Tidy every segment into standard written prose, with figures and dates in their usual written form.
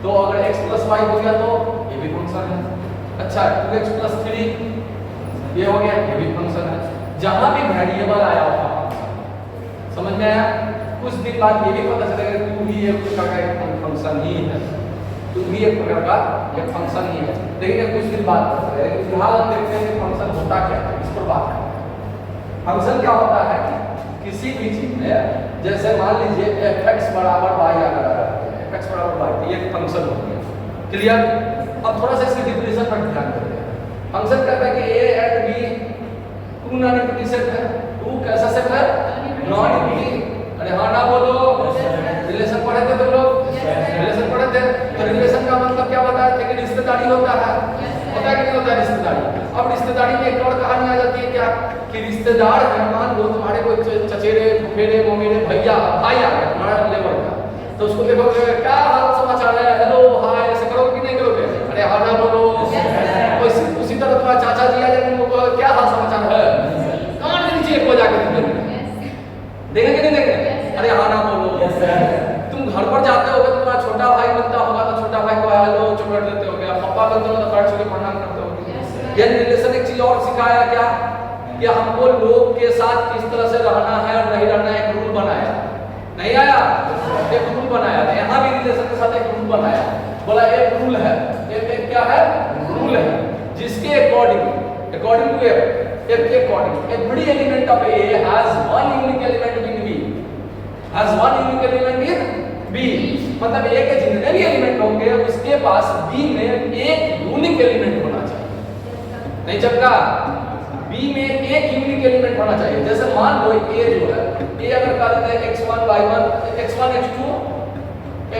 तो अगर x plus Y हो गया तो ये भी फंक्शन है। अच्छा 2x प्लस 3 ये हो गया, ये भी फंक्शन है। जहां भी वेरिएबल आया होगा समझ में आया। कुछ दिन बाद ये भी पता चलेगा कि 2 भी एक प्रकार का एक फंक्शन ही है, 2 भी एक प्रकार का एक फंक्शन ही है। लेकिन कुछ दिन बाद पता चलेगा। फिलहाल हम देखते हैं कि फंक्शन होता क्या है, इस पर बात करें। फंक्शन क्या होता है कि किसी भी चीज में, जैसे मान लीजिए fx बराबर y अगर है, fx बराबर y ये एक फंक्शन हो गया। क्लियर। अब थोड़ा सा इसकी डिफिनेशन पर ध्यान देते हैं। फंक्शन कहता है कि a and b two non infinity set है। टू कैसा सेट है? Non infinity. अरे हाँ ना बोलो, रिलेशन पढ़े थे तुम लोग, रिलेशन पढ़े थे। तो रिलेशन का मतलब क्या बताया थे कि रिश्तेदारी होता है, होता है कि नहीं होता है रिश्तेदारी। अब रिश्तेदारी में एक और कहानी आ जाती है क्या कि रिश्तेदार मेहमान लोग तुम्हारे कोई चचेरे फुफेरे ममेरे भैया भाई आ गया तुम्हारा लेवल का, तो उसको देखोगे क्या हाल समाचार है, हेलो हाय ऐसे करोगे कि नहीं करोगे? अरे हाँ ना बोलो। उसी तरह तुम्हारा चाचा जी आ जाएंगे, उनको क्या हाल समाचार है, कान के नीचे एक हो जाके देखेंगे नहीं देखेंगे? अरे हाँ ना बोलो। तुम घर पर जाते होगे तो तुम्हारा छोटा भाई बनता होगा तो छोटा भाई को हेलो चॉकलेट देते होगे, पापा बनते हो तो पैर छू के प्रणाम करते होगे। ये रिलेशन एक चीज और सिखाया क्या कि हमको लोग के साथ किस तरह से रहना है और नहीं रहना, एक रूल बनाया। नहीं आया? एक रूल बनाया। यहाँ भी रिलेशन के साथ एक रूल बनाया। बोला एक रूल है, एक क्या है? रूल है जिसके according to every element of A has one unique element in B, has one unique element in B। मतलब A के जितने भी एलिमेंट होंगे उसके पास B में एक यूनिक एलिमेंट होना चाहिए। नहीं चलता? B में एक यूनिक एलिमेंट होना चाहिए। जैसे मान लो A जो है, A अगर कह देते हैं x1 y1 x1 x2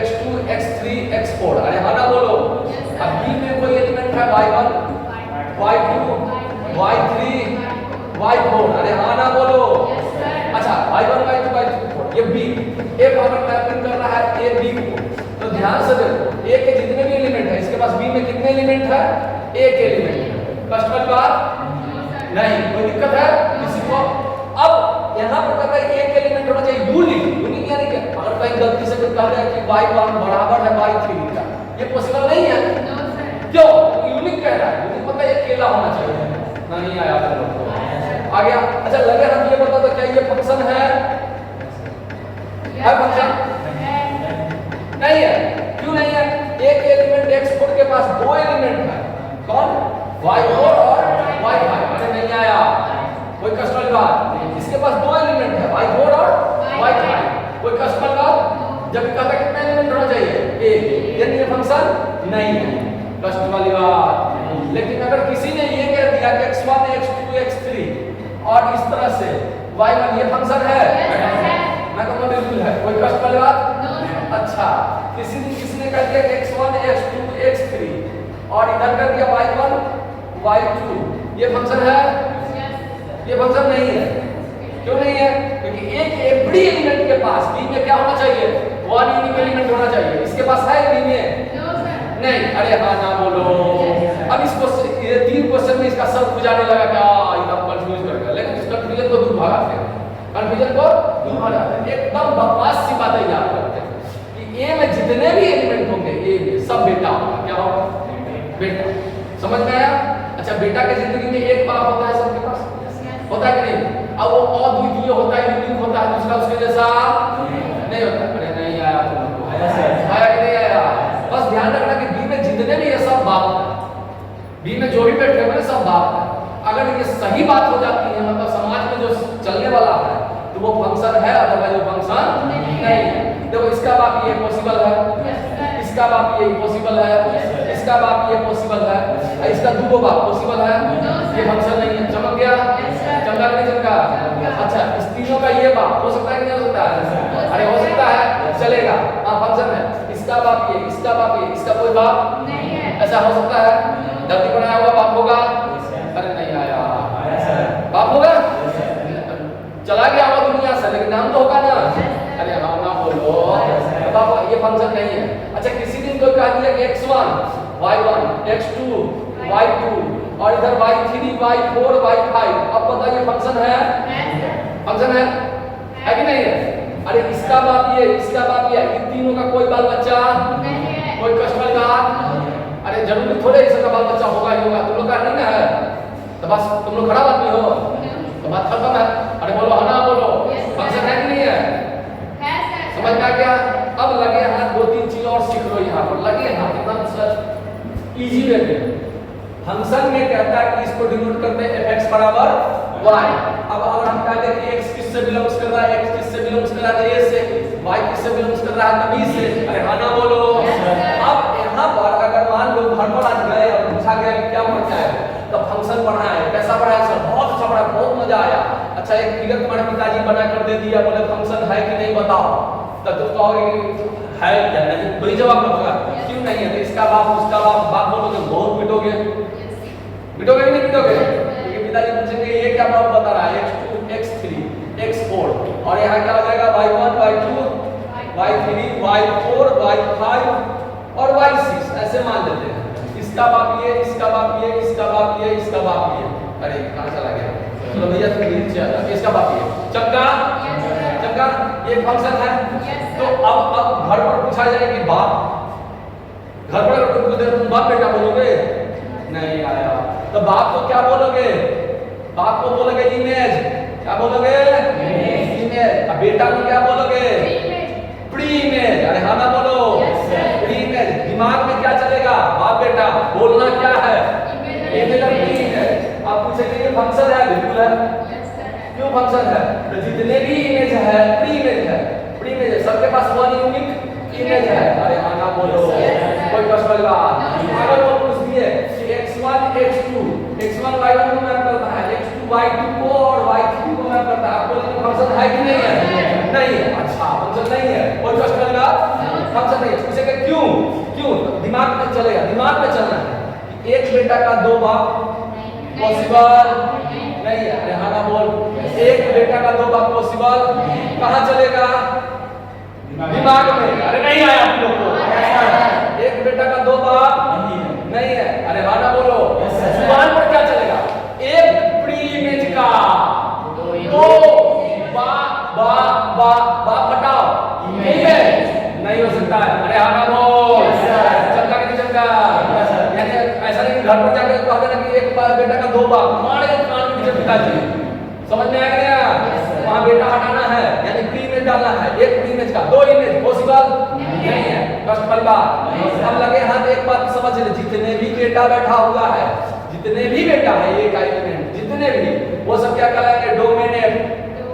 x2 x3 x4, अरे हाँ ना बोलो। अब B में कोई एलिमेंट है y1 y2 y3 y4, अरे हाँ ना बोलो। अच्छा y1 y2 y3 ये B A अगर मैपिंग कर रहा है A B को, तो ध्यान से देखो A के जितने भी एलिमेंट है इसके पास B में कितने एलिमेंट है? एक एलिमेंट है। कस्टमर बात नहीं, कोई दिक्कत है किसी को? अब यहाँ पर कहता है एक एलिमेंट होना चाहिए यूनिक। यूनिक यानी क्या? अगर कहीं गलती से कोई कह रहा है कि y1 बराबर है y3 का, ये पॉसिबल नहीं है। क्यों? यूनिक कह रहा है। यूनिक मतलब एक अकेला होना चाहिए। नहीं आया तो आ गया। अच्छा लगे हम ये बता दो क्या ये फंक्शन है? फंक्शन नहीं है। क्यों नहीं है? एक एलिमेंट x4 के पास दो एलिमेंट है। कौन? y4 और y5। अरे नहीं आया, कोई कस्टमर बात। इसके पास दो एलिमेंट है y4 और y5, कोई कस्टमर बात। जब कहता है कितना एलिमेंट होना चाहिए? एक। यानी ये फंक्शन नहीं है, कस्टमर वाली बात। लेकिन अगर किसी ने ये कह दिया कि x1 x2 x3 और इस तरह से y1, ये फंक्शन है? मैं कहूँगा बिल्कुल है, कोई कस्टमर बात। अच्छा किसने कह दिया कि x1 x2 x3 और इधर कर दिया y1 y2, ये फंक्शन है? ये फंक्शन नहीं है। क्यों नहीं है? क्योंकि एक एवरी एलिमेंट के पास B में क्या होना चाहिए? वन यूनिक एलिमेंट होना चाहिए। इसके पास है B में? नहीं। अरे हाँ ना बोलो। अब इसको ये 3 क्वेश्चन में इसका सब बुझाने लगा क्या एकदम कंफ्यूज कर गया। लेकिन इस कंफ्यूजन को दूर भगाते हैं, कंफ्यूजन को दूर भगाते हैं। एकदम बकवास सी बातें याद करते हैं कि A में जितने भी एलिमेंट होंगे A में सब बेटा होगा। क्या होगा? बेटा। समझ में आया? अच्छा बेटा के जिंदगी में एक बाप होता है सबके पास, होता है कि नहीं? अब वो अद्वितीय होता है, यूनिक होता है, दूसरा उसके जैसा नहीं होता। अरे नहीं आया तुमको? आया कि नहीं आया? बस ध्यान रखना कि B में जितने भी ये सब बाप है, B में जो भी बैठे हुए सब बाप है। अगर ये सही बात हो जाती है, मतलब समाज में जो चलने वाला है, तो वो फंक्शन है, अदरवाइज वो फंक्शन नहीं है। देखो इसका बाप ये पॉसिबल है, इसका बाप ये पॉसिबल है, इसका बाप ये पॉसिबल है, इसका दो बाप पॉसिबल है, ये फंक्शन नहीं है। चमक गया? चमका नहीं चमका? अच्छा इस तीनों का ये बाप हो सकता है कि नहीं हो सकता है? अरे हो सकता है, चलेगा। हाँ फंक्शन है। इसका बाप ये, इसका बाप ये, इसका कोई बाप नहीं है। ऐसा हो सकता है? धरती बनाया हुआ बाप होगा? अरे नहीं आया। बाप होगा? चला गया होगा दुनिया से, लेकिन नाम तो होगा ना। अरे हाँ ना बोलो। बाप ये फंक्शन नहीं है। अच्छा किसी दिन कोई कह दिया कि x1 y1 x2 y2 और इधर y3 y4 y5, अब बताइए फंक्शन है? फंक्शन है कि नहीं है? अरे इसका बाप ये, इसका बाप ये, इन तीनों का कोई बाल बच्चा नहीं है। कोई कष्ट वाली बात? अरे जरूरी थोड़े इस का बाल बच्चा होगा ही होगा, तुम लोग का नहीं ना है तो बस तुम लोग खराब आदमी हो तो बात खत्म है। अरे बोलो हाँ ना बोलो, फंक्शन है कि नहीं है? समझ में आ गया? अब लगे हाथ 2-3 चीज और सीख लो यहाँ पर, लगे हाथ एकदम सच इजी वे में। फंक्शन में कहता है कि इसको डिनोट करते हैं fx बराबर y। अब अगर हम कहते हैं कि x किससे बिलोंग्स कर रहा है, x किससे बिलोंग्स कर रहा है a से, y किससे बिलोंग्स कर रहा है b से, अरे हाँ ना बोलो। अब यहाँ पर अगर मान लो घर पर आज गए और पूछा गया कि क्या पढ़ता है तो फंक्शन पढ़ा है, कैसा पढ़ा है सर? बहुत अच्छा पढ़ा, बहुत मजा आया। अच्छा एक फिगर तुम्हारे पिताजी बना कर दे दिया, बोले फंक्शन है कि नहीं बताओ, तब तुम कहोगे है या नहीं, वही जवाब होगा। क्यों नहीं है? तो इसका बाप उसका बाप बाप बोलोगे बहुत पिटोगे, पिटोगे कि नहीं पिटोगे? क्योंकि पिताजी पूछेंगे ये क्या बाप बता रहा है, x2 x3 x4 और यहाँ क्या हो जाएगा y1 y2 y3 y4 y5 और y6 ऐसे मान लेते हैं। इसका बाप ये, इसका बाप ये, इसका बाप ये, इसका बाप ये। अरे कहाँ चला गया? चलो भैया तुम नीचे आ जाओ। इसका बाप ये चक्का चक्का ये फंक्शन है। तो अब घर पर पूछा जाए कि बाप, घर पर तुम बाप बेटा बोलोगे नहीं आया तो बाप को क्या बोलोगे? बाप को बोलोगे इमेज। क्या बोलोगे? इमेज। अब बेटा को क्या बोलोगे? Pre image. अरे हाँ ना बोलो प्री इमेज। दिमाग में क्या चलेगा? बाप बेटा बोलना क्या है? इमेज और प्री इमेज। आप पूछेंगे ये फंक्शन है? बिल्कुल है। क्यों फंक्शन है? तो जितने भी इमेज है प्री इमेज है, प्री इमेज है, सबके पास वन यूनिक इमेज है। अरे हाँ ना बोलो, कोई कष्ट वाली बात? अगर वो पूछ दिए कि x1 x2 x1 y1 को मैप करता है, x2 y2 को और y3 को मैप करता है, आपको ये फंक्शन है कि नहीं है? नहीं है। अच्छा फंक्शन नहीं है, कोई कष्ट वाली बात? फंक्शन नहीं है। पूछेंगे क्यों? क्यों? दिमाग में चलेगा, दिमाग में चलना है। एक बेटा का दो बाप पॉसिबल नहीं है। अरे हाँ ना बोल, एक बेटा का दो बाप पॉसिबल कहाँ चलेगा? दिमाग में। अरे नहीं आया आप लोग को? एक बेटा का दो बाप नहीं है। अरे हाँ ना बोलो। जुबान पर क्या चलेगा? एक प्री इमेज का दो बा हटाओ इमेज नहीं हो सकता है। अरे हाँ ना बोल। चलता कि नहीं चलता? यानी ऐसा नहीं घर पर जाकर कहते ना कि एक बेटा का दो बाप मारे कान के पीछे पिताजी। समझ में आ गया? वहाँ बेटा हटाना है यानी प्री इमेज डालना है। एक प्री इमेज का दो इमेज पॉसिबल नहीं है। कष्ट वाली बात? अब लगे हाथ एक बात समझ ले, जितने भी बेटा बैठा हुआ है, जितने भी बेटा है एक एलिमेंट, जितने भी वो सब क्या कहलाएंगे? डोमिनेट।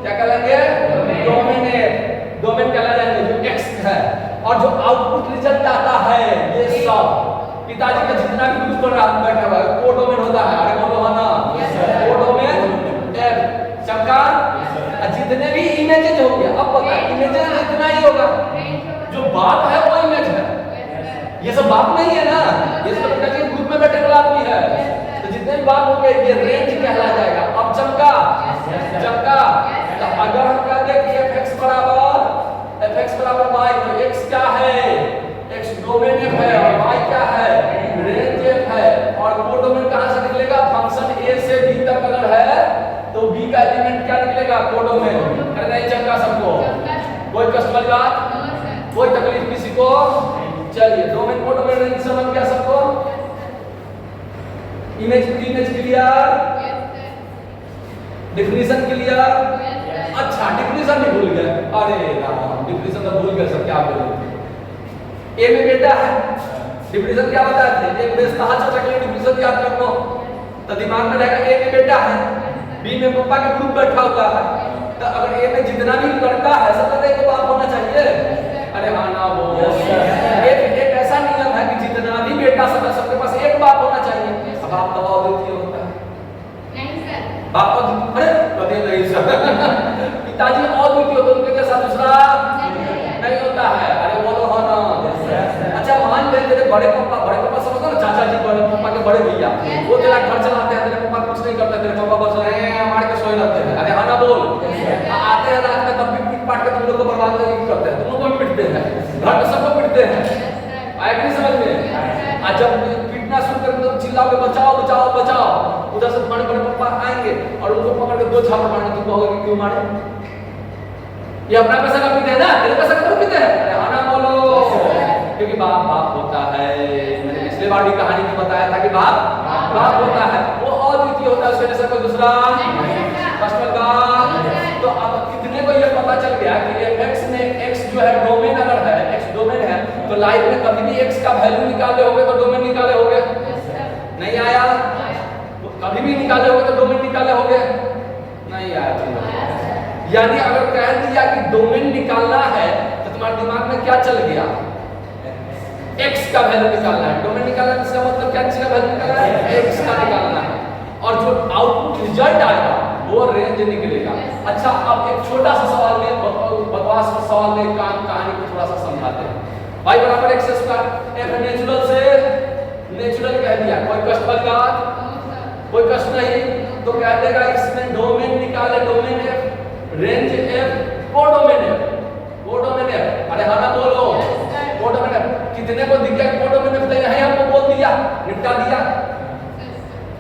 क्या कहलाएंगे? डोमिनेट। डोमेन कहला जाएंगे जो x है और जो आउटपुट रिजल्ट आता है ये सब पिताजी का जितना भी ग्रुप पर बैठा हुआ है कोडोमेन होता है। अरे बोलो है ना? कोडोमेन f चक्का जितने भी इमेजेस हो गया। अब पता है इमेजेस इतना ही होगा, जो बाप है वो इमेज है। ये सब बाप नहीं है ना, ये सब पिताजी ग्रुप में बैठे वाला आदमी है। तो जितने भी बाप होंगे ये रेंज कहला जाएगा। अब चक्का चक्का तो अगर हम कहते हैं कि fx बराबर y तो x क्या है? x डोमेन f है और y क्या है? रेंज f है। और कोडोमेन कहां से निकलेगा? फंक्शन a से b तक अगर है तो b का एलिमेंट क्या निकलेगा? कोडोमेन। अरे नहीं चक्का सबको? कोई कष्ट वाली बात? कोई तकलीफ किसी को? चलिए डोमेन कोडोमेन रेंज समझ गया सबको? Image clear? Definition clear? अच्छा डिफिनीशन भी भूल गए? अरे राम डिफिनीशन तो भूल गए सब। क्या बोले? ए में बेटा है, डिफिनीशन क्या बताए थे? एक बेस कहां चर्चा के डिफिनीशन याद कर लो तो दिमाग में रहेगा। ए में बेटा है, बी में पापा का ग्रुप बैठा हुआ है, तो अगर ए में जितना भी लड़का है सब लड़के को बाप होना चाहिए। अरे हाँ ना वो एक ऐसा नियम है कि जितना भी बेटा सब सबके पास एक बाप होना चाहिए। अब आप दबाव देती होता है नहीं सर, बाप को अरे कभी नहीं सर पिताजी और द्वितीय होते उनके जैसा दूसरा नहीं होता है। अरे बोलो हाँ ना? अच्छा मान ले तेरे बड़े पापा समझो ना, चाचा जी बड़े पापा के बड़े भैया वो तेरा घर चलाते हैं, तेरे पापा कुछ नहीं करते, तेरे पापा बस हमारे के सोए रहते हैं। अरे हाँ ना बोल। आते हैं रात में तब भी पीट पाट के तुम लोग को बर्बाद करते हैं, तुम लोग को भी पिटते हैं, घर में सबको पिटते हैं। आए नहीं समझ में? आज जब पीटना शुरू करेंगे तो चिल्लाओगे बचाओ बचाओ बचाओ, उधर से तुम्हारे बड़े पापा आएंगे और उनको पकड़ के दो छापड़ मारेंगे। तुम कहोगे क्यों मारे? ये अपना पैसा का पीते हैं ना, तेरे पैसा का तो पीते हैं। अरे हाँ ना बोलो? क्योंकि बाप बाप होता है। मैंने पिछले बार भी कहानी में बताया था कि बाप बाप होता है, वो अद्वितीय होता है, उसके जैसा कोई दूसरा फर्स्ट वाला। तो अब कितने को ये पता चल गया कि x में x जो है डोमेन अगर है, x डोमेन है, तो लाइफ में कभी भी x का वैल्यू निकाले होगे तो डोमेन निकाले होगे, नहीं आया? कभी भी निकाले होगे तो डोमेन निकाले होगे, नहीं आया? यानी अगर कह दिया कि डोमेन निकालना है तो तुम्हारे दिमाग में क्या चल गया? x का वैल्यू निकालना है। डोमेन निकालना है इसका मतलब क्या? x का वैल्यू निकालना है, x का निकालना है, और जो आउटपुट रिजल्ट आएगा वो रेंज निकलेगा। अच्छा, अब एक छोटा सा सवाल में, बकवास सवाल में कहानी को थोड़ा सा समझाते हैं। y बराबर x स्क्वायर, f नेचुरल से नेचुरल कह दिया, कोई कष्ट वाली बात, कोई कष्ट नहीं, तो कह देगा इसमें डोमेन निकाले, domain f, range f, codomain f, codomain f। अरे हाँ ना बोलो, कोडोमेन f। कितने को दिख गया कोडोमेन f? तो यही हमको बोल दिया, निपटा दिया।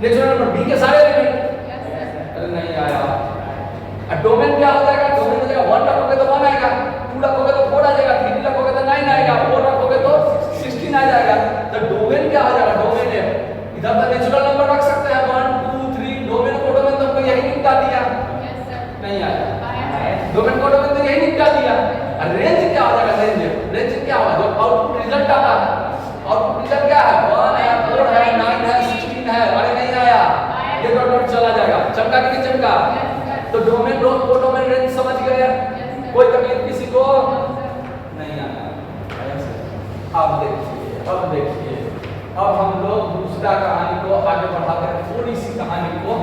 नेचुरल नंबर b के सारे एलिमेंट, अरे नहीं आया। अब डोमेन क्या हो जाएगा? डोमेन हो जाएगा 1 रखोगे तो 1 आएगा, 2 रखोगे तो 4 आ जाएगा, 3 रखोगे तो 9 आएगा, 4 रखोगे तो 16 आ जाएगा। तो डोमेन क्या हो जाएगा? डोमेन है। इधर तो नेचुरल नंबर रख सकते हैं 1 2 3, डोमेन कोडोमेन तो हमको यही निपटा दिया, नहीं आया। डोमेन कोडोमेन तो यही निपटा दिया। रेंज क्या हो जाएगा? रेंज क्या होगा? जो आउटपुट रिजल्ट आता है, आउटपुट रिजल्ट क्या है? 1 है, 4 है, 9 है, 16 है, अरे नहीं आया, ये डॉट चला जाएगा। चमका कि नहीं चमका? तो डोमेन कोडोमेन रेंज समझ गए? कोई तकलीफ किसी को नहीं आया? अब देखिए, अब हम लोग दूसरा कहानी को आगे बढ़ाते हैं, थोड़ी सी कहानी को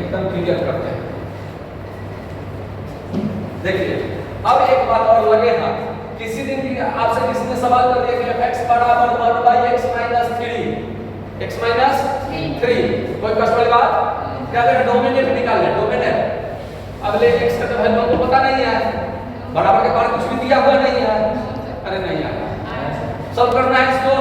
एकदम क्लियर करते हैं। देखिए, अब एक बात और लगे ना, किसी दिन आपसे किसी ने सवाल कर दिया कि x बराबर 1/x - 3, x - 3, कोई कष्ट वाली बात? क्या करें? डोमेन f निकाल ले, डोमेन f। अब ले x का तो वैल्यू हमको पता नहीं है, बराबर के बाहर कुछ भी दिया हुआ नहीं है, अरे नहीं आया। सॉल्व करना है इसको,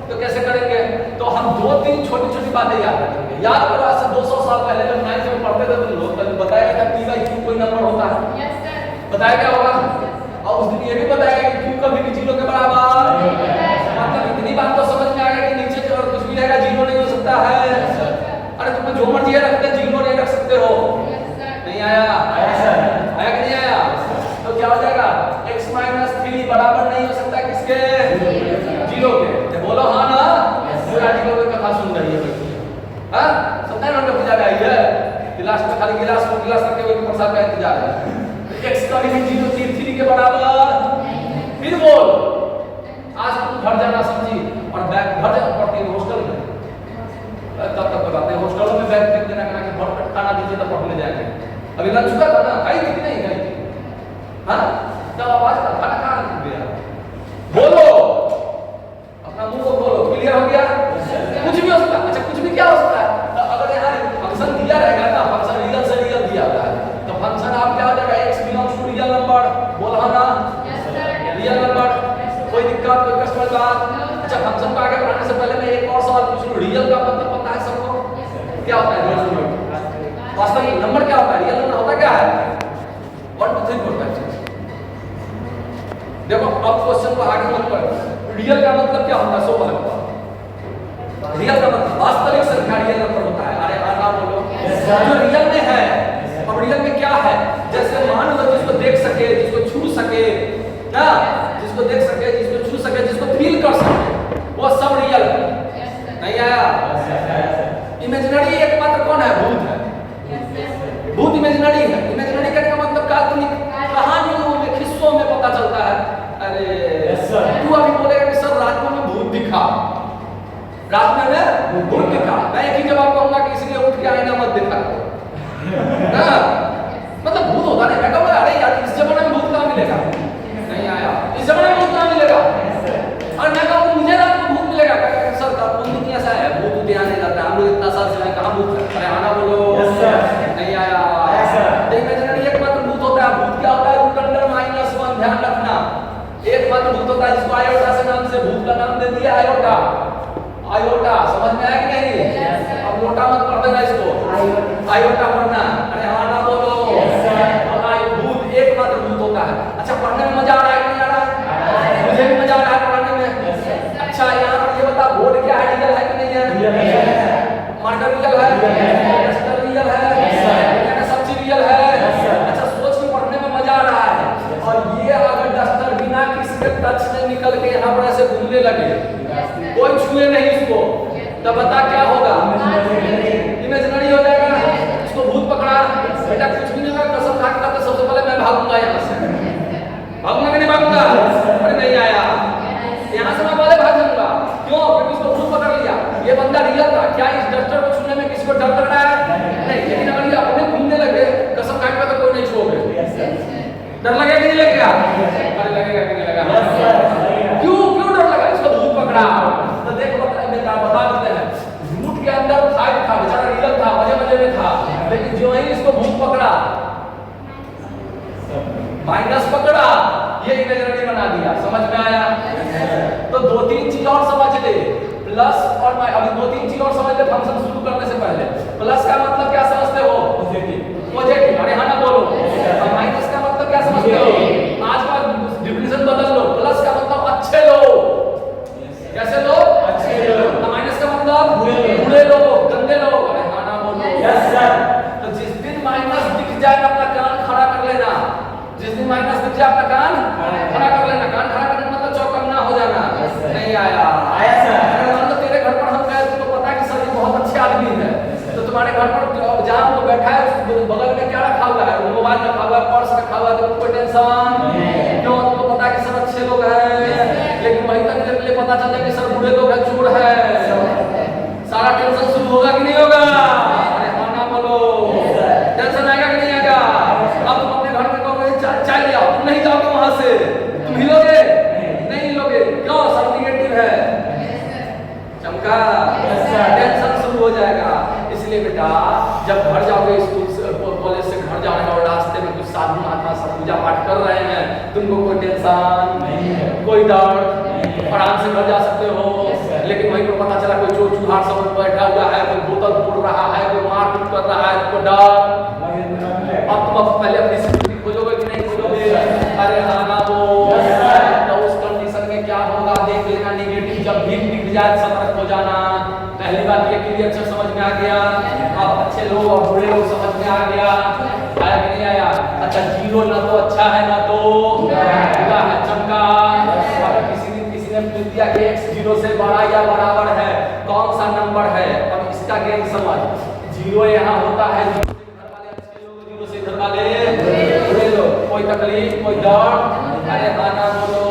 तो कैसे करेंगे? तो हम 2-3 छोटी-छोटी बातें याद रखेंगे। याद करो, आज से 200 साल पहले जब 9th में पढ़ते थे तो लोग बताया था p/q कोई नंबर होता है, बताया क्या होगा? और उस दिन ये भी बताया कि q कभी भी 0 के बराबर, मतलब इतनी बात तो समझ में आ गई कि नीचे और कुछ भी रहेगा 0 नहीं हो सकता है। अरे तुम जो मर्जी रखते 0 नहीं रख सकते हो, नहीं आया? आया कि नहीं आया? तो क्या हो जाएगा? x - 3 बराबर नहीं हो सकता किसके? 0 के। बोलो हाँ ना? पूरा जीरो की कथा सुन रही है, हाँ समझा ना? पूजा में आई है, गिलास में खाली गिलास रखे हुए प्रसाद का इंतजार है। x का भी 0 3 के बराबर, फिर बोल। आज तुम घर जाना समझी और बैग घर जाना पड़ती है हॉस्टल में, तब तक बताते हैं हॉस्टलों में बैग फेंक देना करा कि घर पे खाना दीजिए तो पढ़ने जाएंगे। अभी लंच चुका था ना, खाई थी कि नहीं खाई थी? हाँ, तब आवाज का खाना कहाँ निकल गया? बोलो, अपना मुंह को बोलो। क्लियर हो गया? कुछ भी हो सकता है। अच्छा, कुछ भी क्या हो सकता है? तो अगर यहाँ फंक्शन दिया रहेगा ना, फंक्शन रियल से रियल दिया हुआ है, तो फंक्शन आप क्या हो जाएगा? x belongs to real number, बोला ना? रियल नंबर, कोई दिक्कत, कोई कष्ट वाली बात? अच्छा, फंक्शन को आगे बढ़ाने से पहले मैं एक और सवाल पूछ लूं। रियल का मतलब पता है सबको? क्या होता है रियल नंबर? वास्तविक नंबर क्या होता है? रियल नंबर होता क्या है? 1 2 3 4 5 6। देखो, अब क्वेश्चन को आगे मत पढ़ो। रियल का मतलब क्या होता है? सो वाला रियल का मतलब वास्तविक संख्या रियल नंबर होता है। अरे हाँ ना बोलो, जो रियल में है। अब रियल में क्या है? जैसे मान लो जिसको देख सके, जिसको छू सके ना, जिसको देख सके, जिसको छू सके, जिसको फील कर सके, वो सब रियल है। नहीं आया? इमेजिनरी एकमात्र कौन है? भूत है। भूत इमेजिनरी है। इमेजिनरी कहने का मतलब काल्पनिक, कहानियों में, किस्सों में पता चलता है। अरे तू अभी बोलेगा कि सर रात में भूत दिखा, रात में भूत दिखा, मैं एक ही जवाब कहूंगा कि इसलिए उठ के आईना मत देखा ना, मतलब भूत होता नहीं। मैं कहूँगा अरे यार इस जमाने में भूत कहाँ मिलेगा? नहीं आया। इस जमाने में भूत कहाँ मिलेगा? और मैं कहूँ मुझे रात में भूत मिलेगा, सर का कौन ऐसा है भूत ध्यान नहीं करता, हम लोग इतना साल से कहाँ भूत है? अरे आना बोलो। नहीं आया। इमेजिनरी एकमात्र भूत होता है। भूत क्या होता है? √(-1) ध्यान रखना, एकमात्र भूत होता है जिसको आयोटा से नाम से भूत का नाम दे दिया आयोटा। आयोटा समझ में आया कि नहीं? अब मोटा मत पढ़ देना इसको, आयोटा पढ़ना। अरे हाँ ना बोलो। भूत एकमात्र भूत होता है। अच्छा, पढ़ने में मजा आ रहा है कि नहीं आ रहा है? मर्डर रियल है, डस्टर रियल है, सब चीज रियल है। अच्छा, सोच के पढ़ने में मजा आ रहा है। और ये अगर डस्टर बिना किसी के टच से निकल के यहाँ पर ऐसे घूमने लगे, कोई छुए नहीं इसको, तब बता क्या होगा? इमेजिनरी हो जाएगा। इसको भूत पकड़ा, बेटा कुछ भी नहीं होगा, कसम खा के कहता सबसे पहले मैं भागूंगा यहाँ से। भागूंगा कि नहीं भागूंगा? अरे नहीं आया, यहाँ से मैं पहले भाग जाऊंगा। क्यों? क्योंकि इसको भूत पकड़ लिया। ये बंदा रियल था। क्या इस डस्टर को छूने में किसी को डर लग रहा है? नहीं। लेकिन अगर ये अपने घूमने लगे, कसम खा के तो कोई नहीं छूओगे। डर लगेगा कि नहीं लगेगा? अरे लगेगा कि नहीं लगेगा? क्यों क्यों डर लगा? इसको भूत पकड़ा। तो देखो बता देते हैं, झूठ के अंदर फाइट था, बेचारा रियल था, मजे मजे में था। लेकिन जो ही इसको भूत पकड़ा, माइनस पकड़ा, ये इमेजिनरी बना दिया। समझ में आया? तो दो तीन चीज और समझ ले, प्लस और माइनस। अभी दो तीन चीज और समझ ले फंक्शन शुरू करने से पहले। प्लस का मतलब क्या समझते हो? पॉजिटिव। अरे हाँ ना बोलो। और माइनस का मतलब क्या समझते हो? आज का डिफिनेशन बदल लो। प्लस का मतलब अच्छे लोग। कैसे लोग? अच्छे लोग। और माइनस का मतलब बुरे लोग, गंदे लोग। अरे हाँ ना बोलो। Yes sir. तो जिस दिन माइनस दिख जाए अपना कान खड़ा कर लेना। जिस दिन माइनस दिख जाए अपना कान खड़ा कर लेना। कान खड़ा करने मतलब चौकन्ना हो जाना। नहीं आया? आया सर। मान लो तेरे घर पर हम गए, तुमको पता है कि सर ये बहुत अच्छे आदमी है, तो तुम्हारे घर पर जहाँ वो बैठा है उस बगल में क्या रखा हुआ है? मोबाइल रखा हुआ है, पर्स रखा हुआ है, तो कोई टेंशन क्यों? तुमको पता है कि सब अच्छे लोग हैं। लेकिन वहीं तक जब ये पता चल जाए कि सब बुरे लोग हैं, चोर है, सारा टेंशन शुरू होगा कि नहीं होगा? अरे हाँ ना बोलो। टेंशन आएगा कि नहीं आएगा? अब तुम अपने घर में कहोगे चाय ले आओ, तुम नहीं जाओगे वहां से, तुम हिलोगे नहीं हिलोगे। क्यों? सब निगेटिव है। चमका? टेंशन शुरू हो जाएगा। इसलिए बेटा जब घर जाओगे, स्कूल से कॉलेज से घर जाने और रास्ते में कुछ साधु महात्मा सब पूजा पाठ कर रहे हैं, तुमको कोई टेंशन नहीं है, कोई डर, आराम से घर जा सकते हो। लेकिन वहीं पर पता चला कोई चोर चुहार सब बैठा हुआ है, कोई बोतल फोड़ रहा है, कोई मारपीट कर रहा है, कोई डर। अब तुम पहले अपनी सिक्योरिटी खोजोगे कि नहीं खोजोगे? अरे हाँ ना वो। तो उस कंडीशन में क्या होगा देख लेना। निगेटिव जब भी दिख जाए सतर्क हो जाना। पहली बात ये क्लियर से समझ में आ गया। अब अच्छे लोग और बुरे लोग समझ में आ गया। आया कि नहीं आया? अच्छा, जीरो ना तो अच्छा है ना तो बुरा है। चमका? अगर किसी ने पूछ दिया कि x 0 से बड़ा या बराबर है, कौन सा नंबर है? अब इसका गेम समझ। जीरो यहाँ होता है, जीरो से घर वाले बुरे लोग। कोई तकलीफ, कोई दर्द? अरे हाँ ना बोलो।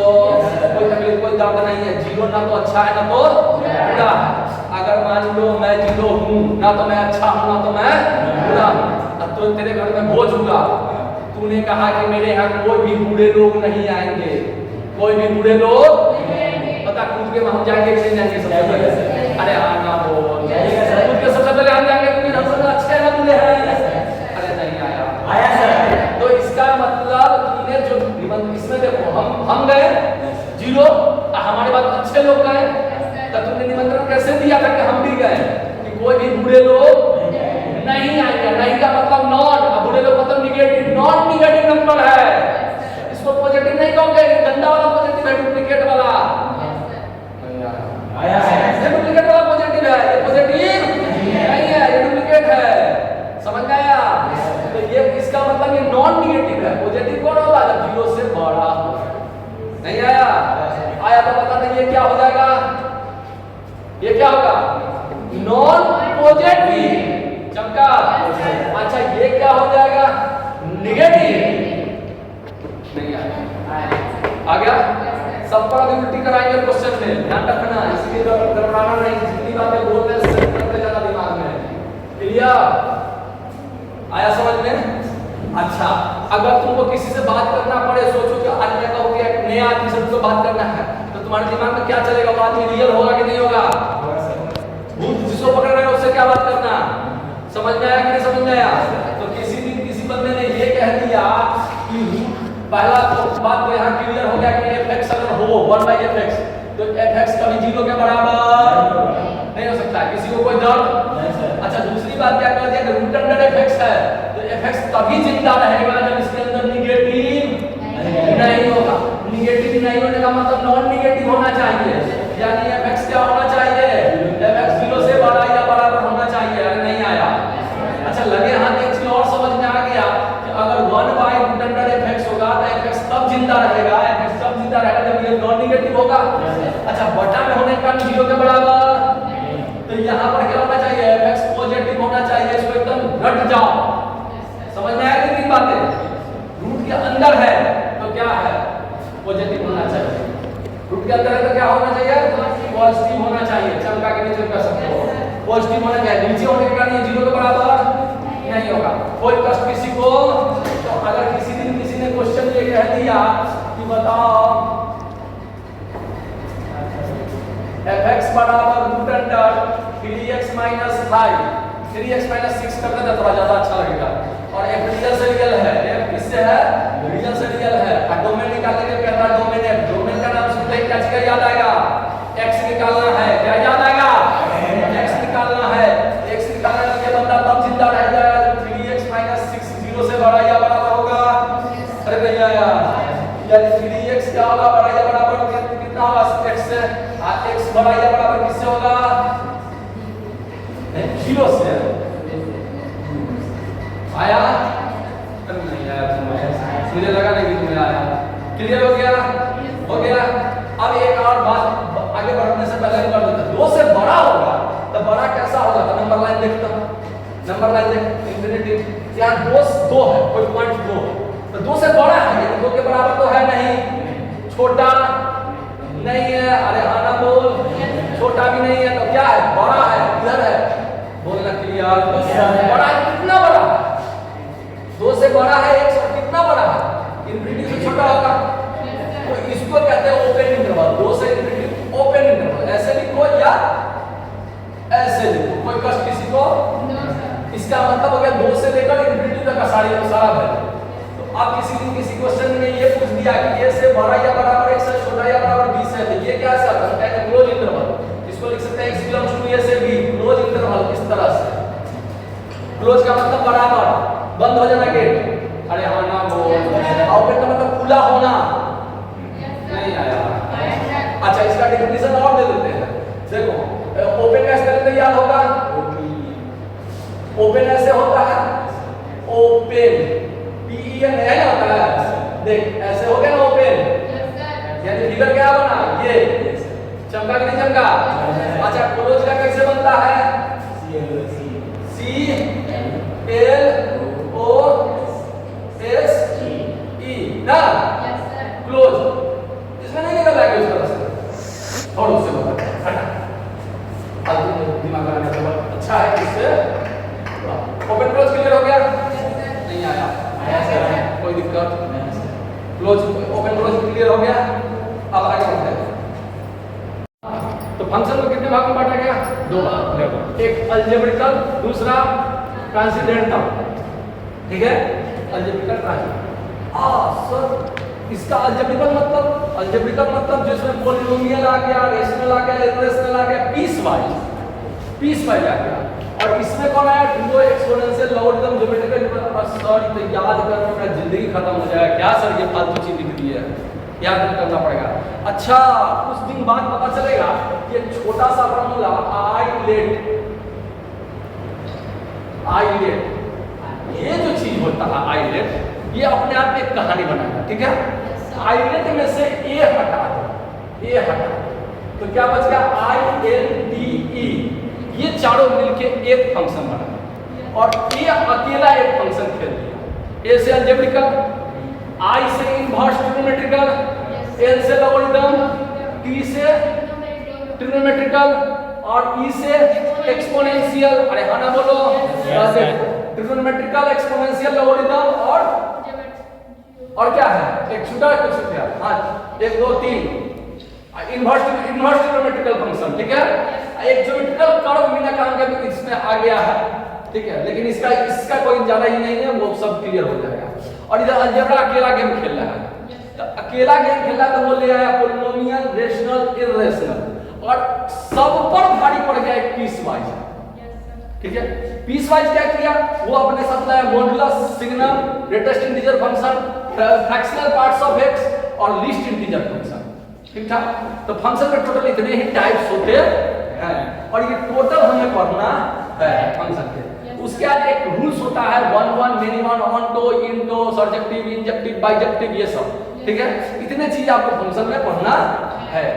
कोई तकलीफ, कोई दर्द नहीं है। जीरो ना तो अच्छा है ना तो बुरा है। अगर मान लो मैं जीरो हूँ, ना तो मैं अच्छा हूँ ना तो मैं बुरा हूँ, तो तेरे घर में भोज हुआ, तूने कहा कि मेरे यहाँ कोई भी बुरे लोग नहीं आएंगे, कोई भी बुरे लोग, पता कूद के हम जाएंगे कि नहीं जाएंगे सबसे पहले? अरे हाँ ना बोल। कूद के सबसे पहले हम जाएंगे क्योंकि हम सब अच्छे हैं ना बुरे हैं? अरे नहीं आया? आया सर। तो इसका मतलब तूने जो इसमें देखो, हम गए जीरो, हमारे बाद अच्छे लोग गए, तो तुमने निमंत्रण कैसे दिया था कि हम भी गए कि कोई भी बुरे लोग नहीं आएंगे? नहीं का मतलब नॉन, अब बुरे लोग मतलब निगेटिव। नॉन निगेटिव नंबर है, इसको पॉजिटिव नहीं कहोगे। गंदा वाला पॉजिटिव है, डुप्लीकेट वाला आया है। ये डुप्लीकेट वाला पॉजिटिव है, ये पॉजिटिव नहीं है, ये डुप्लीकेट है। समझ में आया? तो ये इसका मतलब ये नॉन निगेटिव है। पॉजिटिव कौन होगा? जब जीरो से बड़ा हो। नहीं आया? आया तो बता दें ये क्या हो जाएगा? ये क्या होगा? Non positive. चमका? अच्छा, ये क्या हो जाएगा? निगेटिव। नहीं आया? आ गया? सब पर अभी उल्टी कराएंगे क्वेश्चन में, ध्यान रखना। इसलिए गड़बड़ाना नहीं, जितनी बातें बोलते हैं सेट करते जाना दिमाग में। क्लियर? आया समझ में? अच्छा, अगर तुमको किसी से बात करना पड़े, सोचो कि आज मैं कहूँ कि एक नया आदमी से तुमको बात करना है, तो तुम्हारे दिमाग में क्या चलेगा? वो आदमी रियल होगा कि नहीं होगा? भूत जिसको पकड़ रहे हो उससे क्या बात करना? समझ में आया कि नहीं समझ में आया? तो किसी दिन किसी बंदे ने ये कह दिया कि पहला तो बात तो यहाँ क्लियर हो गया कि fx अगर हो 1/fx, तो fx कभी जीरो के बराबर नहीं हो सकता। किसी को कोई डर? अच्छा, दूसरी बात क्या कर दिया कि रूट अंडर fx है, तो fx तभी जिंदा रहेगा जब इसके अंदर निगेटिव नहीं होगा। निगेटिव नहीं होने का मतलब नॉन निगेटिव होना चाहिए, यानी fx क्या होना चाहिए? fx 0 से बड़ा जीरो के बराबर, तो यहाँ पर क्या होना चाहिए, fx पॉजिटिव होना चाहिए, इसको एकदम रट जाओ। समझ में आया कितनी बातें? रूट के अंदर है तो क्या है, पॉजिटिव होना चाहिए। रूट के अंदर है तो क्या होना चाहिए, पॉजिटिव होना चाहिए। चमका के नीचे कर सकते हो, पॉजिटिव होना चाहिए। नीचे होने के कारण ये जीरो के बराबर नहीं होगा। कोई कष्ट किसी को, तो अगर किसी दिन किसी ने क्वेश्चन ये कह दिया कि बताओ fx बराबर root under 3x minus 5, 3x minus 6 कर देना थोड़ा ज्यादा अच्छा लगेगा। और f रियल से रियल है, f किससे है, रियल से रियल है। और डोमेन निकालने के कहता है डोमेन f, डोमेन का नाम सुनते ही क्या चीज याद आएगा, x निकालना है। क्या याद आएगा, x निकालना है। x निकालने के लिए बंदा तब जिंदा रह जाएगा जब 3x माइनस 6 0 से बड़ा या बराबर होगा। अरे भैया यार 3x क्या होगा, बड़ा या बराबर कितना होगा x से, x बड़ा या बराबर किससे होगा, 0 से। आया नहीं आया, मुझे लगा नहीं कि तुम्हें आया। क्लियर हो गया, हो गया। अब एक और बात आगे बढ़ने से पहले कर देता, 2 से बड़ा होगा तो बड़ा कैसा होगा, तो नंबर लाइन देखता, नंबर लाइन देख, इंफिनिटी यहाँ 2 है, कोई पॉइंट 2 तो 2 से बड़ा है, ये 2 के बराबर तो है नहीं, छोटा नहीं है। अरे आना बोल, छोटा भी नहीं है तो क्या है, बड़ा है, इधर है, बोलना क्लियर। बड़ा है, कितना बड़ा, 2 से बड़ा है x और कितना बड़ा है, इंफिनिटी से छोटा होगा। तो इसको कहते हैं ओपन इंटरवल, 2 से इंफिनिटी ओपन इंटरवल। ऐसे लिखो या ऐसे लिखो, कोई कष्ट किसी को। इसका मतलब हो गया 2 से लेकर इंफिनिटी तक का सारा वैल्यू। तो आप किसी दिन किसी क्वेश्चन में ये पूछ दिया कि a से बड़ा या बराबर x से छोटा या बराबर b से, तो ये क्या है, कहते हैं क्लोज इंटरवल। इसको लिख सकते हैं x बिलोंग्स टू a से b, क्लोज इंटरवल। इस तरह से क्लोज का मतलब बराबर, बंद हो जाना गेट। अरे हाँ ना बोल, ओपन का मतलब खुला होना। नहीं आया, अच्छा इसका डेफिनेशन और दे देते हैं। देखो ओपन का स्पेलिंग याद होगा, ओपन ऐसे होता है, ओपन PEN है ना होता है, देख ऐसे हो गया ना ओपन, यानी फिगर क्या बना, ये चमका कि नहीं चमका। अच्छा क्लोज का कैसे बनता है, CLOSE ना, क्लोज। इसमें नहीं निकल आएगा इस तरह से, और उससे बता दिमाग लगाने के बाद अच्छा है। इससे ओपन क्लोज क्लियर हो गया, नहीं आया, कोई दिक्कत, क्लोज ओपन क्लोज क्लियर हो गया। अब आगे बढ़ते हैं। तो फंक्शन को कितने भाग में बांटा गया, 2 भाग, एक अलजेब्रिकल, दूसरा ट्रांसेंडेंटल। ठीक है, अलजेब्रिकल ट्रांसेंडेंटल। सर इसका अलजेब्रिकल मतलब जिसमें पॉलिनोमियल आ गया, रेशनल आ गया, इर्रेशनल आ गया, पीस वाइज आ गया। और इसमें कौन आया, true exponential, logarithm, geometrical. Sir तो याद करना, मेरा जिंदगी खत्म हो जाएगा क्या सर, ये फालतू चीज लिख दी है, याद करना पड़ेगा। अच्छा कुछ दिन बाद पता चलेगा कि एक छोटा सा फॉर्मूला आइलेट, ये जो चीज होता है आइलेट, ये अपने आप में एक कहानी बनाएगा। ठीक है, आइलेट में से ए हटा दो, तो क्या बच गया, ILTE। ये चारों मिलके एक फंक्शन बना, और ए अकेला एक फंक्शन खेल दिया। ए से अलजेब्रिकल, I से इनवर्स ट्रिग्नोमेट्रिकल, L से लॉगरिथम, T से ट्रिग्नोमेट्रिकल और E से एक्सपोनेंशियल। अरे हाँ ना बोलो, ट्रिग्नोमेट्रिकल, एक्सपोनेंशियल, लॉगरिथम और क्या है, एक छूटा है कुछ क्या, हाँ 1 2 3 इनवर्स ट्रिग्नोमेट्रिकल फंक्शन। ठीक है, एक ज्योमेट्रिकल कर्व बिना काम के इसमें आ गया है। ठीक है, लेकिन इसका कोई ज्यादा ही नहीं है, वो सब क्लियर हो जाएगा। और इधर अलजेब्रा अकेला गेम खेल रहा है, तो अकेला गेम खेल रहा तो वो ले आया पॉलिनोमियल, रेशनल, इर्रेशनल, और सब पर भारी पड़ गया एक पीस वाइज। ठीक है, पीस वाइज क्या किया, वो अपने साथ लाया modulus, signum, greatest integer function, fractional parts of x और लीस्ट इंटीजर फंक्शन। ठीक था, तो फंक्शन में टोटल इतने ही टाइप्स होते हैं, और ये टोटल हमें पढ़ना है फंक्शन के। उसके बाद एक रूल्स होता है 1 1 many 1 onto, इनटो, surjective, injective, bijective, ये सब। ठीक है, इतने चीज आपको फंक्शन में पढ़ना है।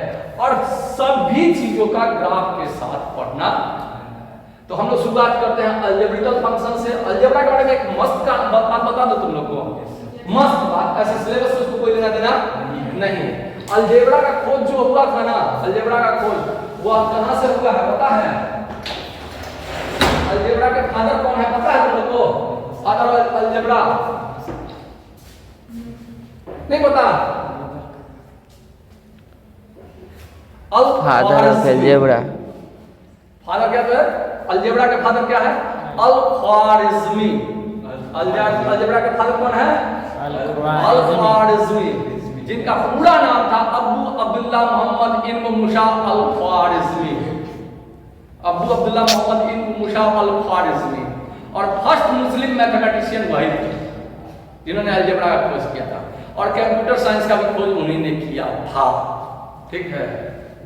और सभी चीजों का ग्राफ के साथ पढ़ना। तो हम लोग शुरुआत करते हैं अलजेब्रिकल फंक्शन से। अलजेब्रा के बारे में एक मस्त का बात बता दो तुम लोग को, मस्त बात, ऐसे सिलेबस से उसको कोई लेना देना नहीं। अलजेब्रा का खोज जो हुआ था ना, अलजेब्रा का खोज वो कहां से हुआ है पता है? अलजेब्रा के फादर कौन है पता है तुम लोग को? फादर ऑफ अलजेब्रा नहीं पता? फादर ऑफ अलजेब्रा, फादर क्या है? अलजेब्रा के फादर क्या है? अल-ख्वारिज़मी। अलजेब्रा के फादर कौन है? अल-ख्वारिज़मी, जिनका पूरा नाम था अबू अब्दुल्ला मोहम्मद इब्न मूसा अल-ख्वारिज़मी। अबू अब्दुल्ला मोहम्मद इब्न मूसा अल-ख्वारिज़मी, और फर्स्ट मुस्लिम मैथमेटिशियन वही थे जिन्होंने अलजेब्रा का खोज किया था। और कंप्यूटर साइंस का भी खोज उन्हीं ने किया था। ठीक है,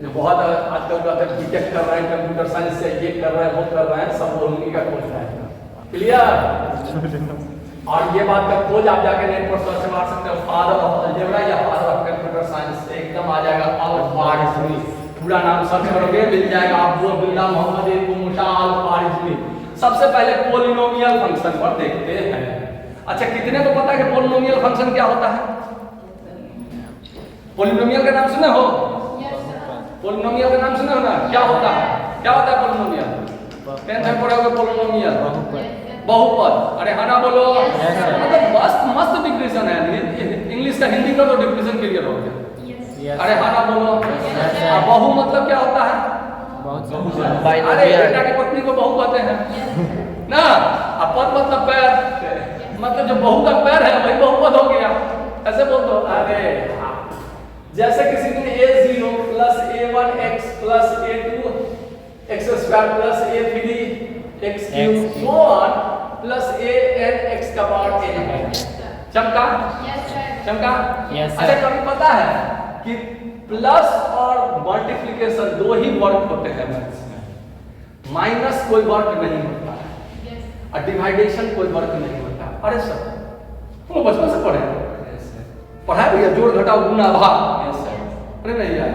जो बहुत आजकल बीटेक कर रहे हैं कंप्यूटर साइंस से, ये कर रहे हैं वो कर रहे हैं, सब उन्हीं का खोज है। क्लियर? और ये बात का खोज आप जाके नेट पर सर्च मार सकते हो, फादर ऑफ अलजेब्रा या फादर ऑफ कंप्यूटर साइंस से एकदम आ जाएगा अल-ख्वारिज़मी। पूरा नाम सर्च करोगे मिल जाएगा, अबू अब्दुल्ला मोहम्मद इब्न मूसा अल-ख्वारिज़मी। सबसे पहले पोलिनोमियल फंक्शन पर देखते हैं। अच्छा, कितने को पता है कि पोलिनोमियल फंक्शन क्या होता है? पोलिनोमियल का नाम सुने हो? पोलिनोमियल का नाम सुने हो ना? क्या होता है? क्या होता है पोलिनोमियल? 10th में पढ़े होगे पोलिनोमियल, बहुपद। अरे हाँ ना बोलो। मतलब मस्त मस्त डिफिनेशन है, इंग्लिश का हिंदी का तो डिफिनेशन क्लियर हो गया। अरे हाँ ना बोलो। बहु मतलब क्या होता है? अरे बेटा की पत्नी को बहू कहते हैं ना। पद मतलब पैर, मतलब जो बहू का पैर है वही बहुपद हो गया, ऐसे बोल दो। अरे जैसे किसी दिन a0 plus a1 x plus a2 x square plus a3 x cube so on plus an x का पावर n है। चमका? चमका? अच्छा, कभी पता है कि प्लस और मल्टीप्लिकेशन दो ही वर्क होते हैं मैथ्स में, माइनस कोई वर्क नहीं होता है और डिवाइडेशन कोई वर्क नहीं होता। अरे सर तुम बचपन से पढ़ा भैया, जोड़ घटाओ गुना भाग। अरे नहीं आया?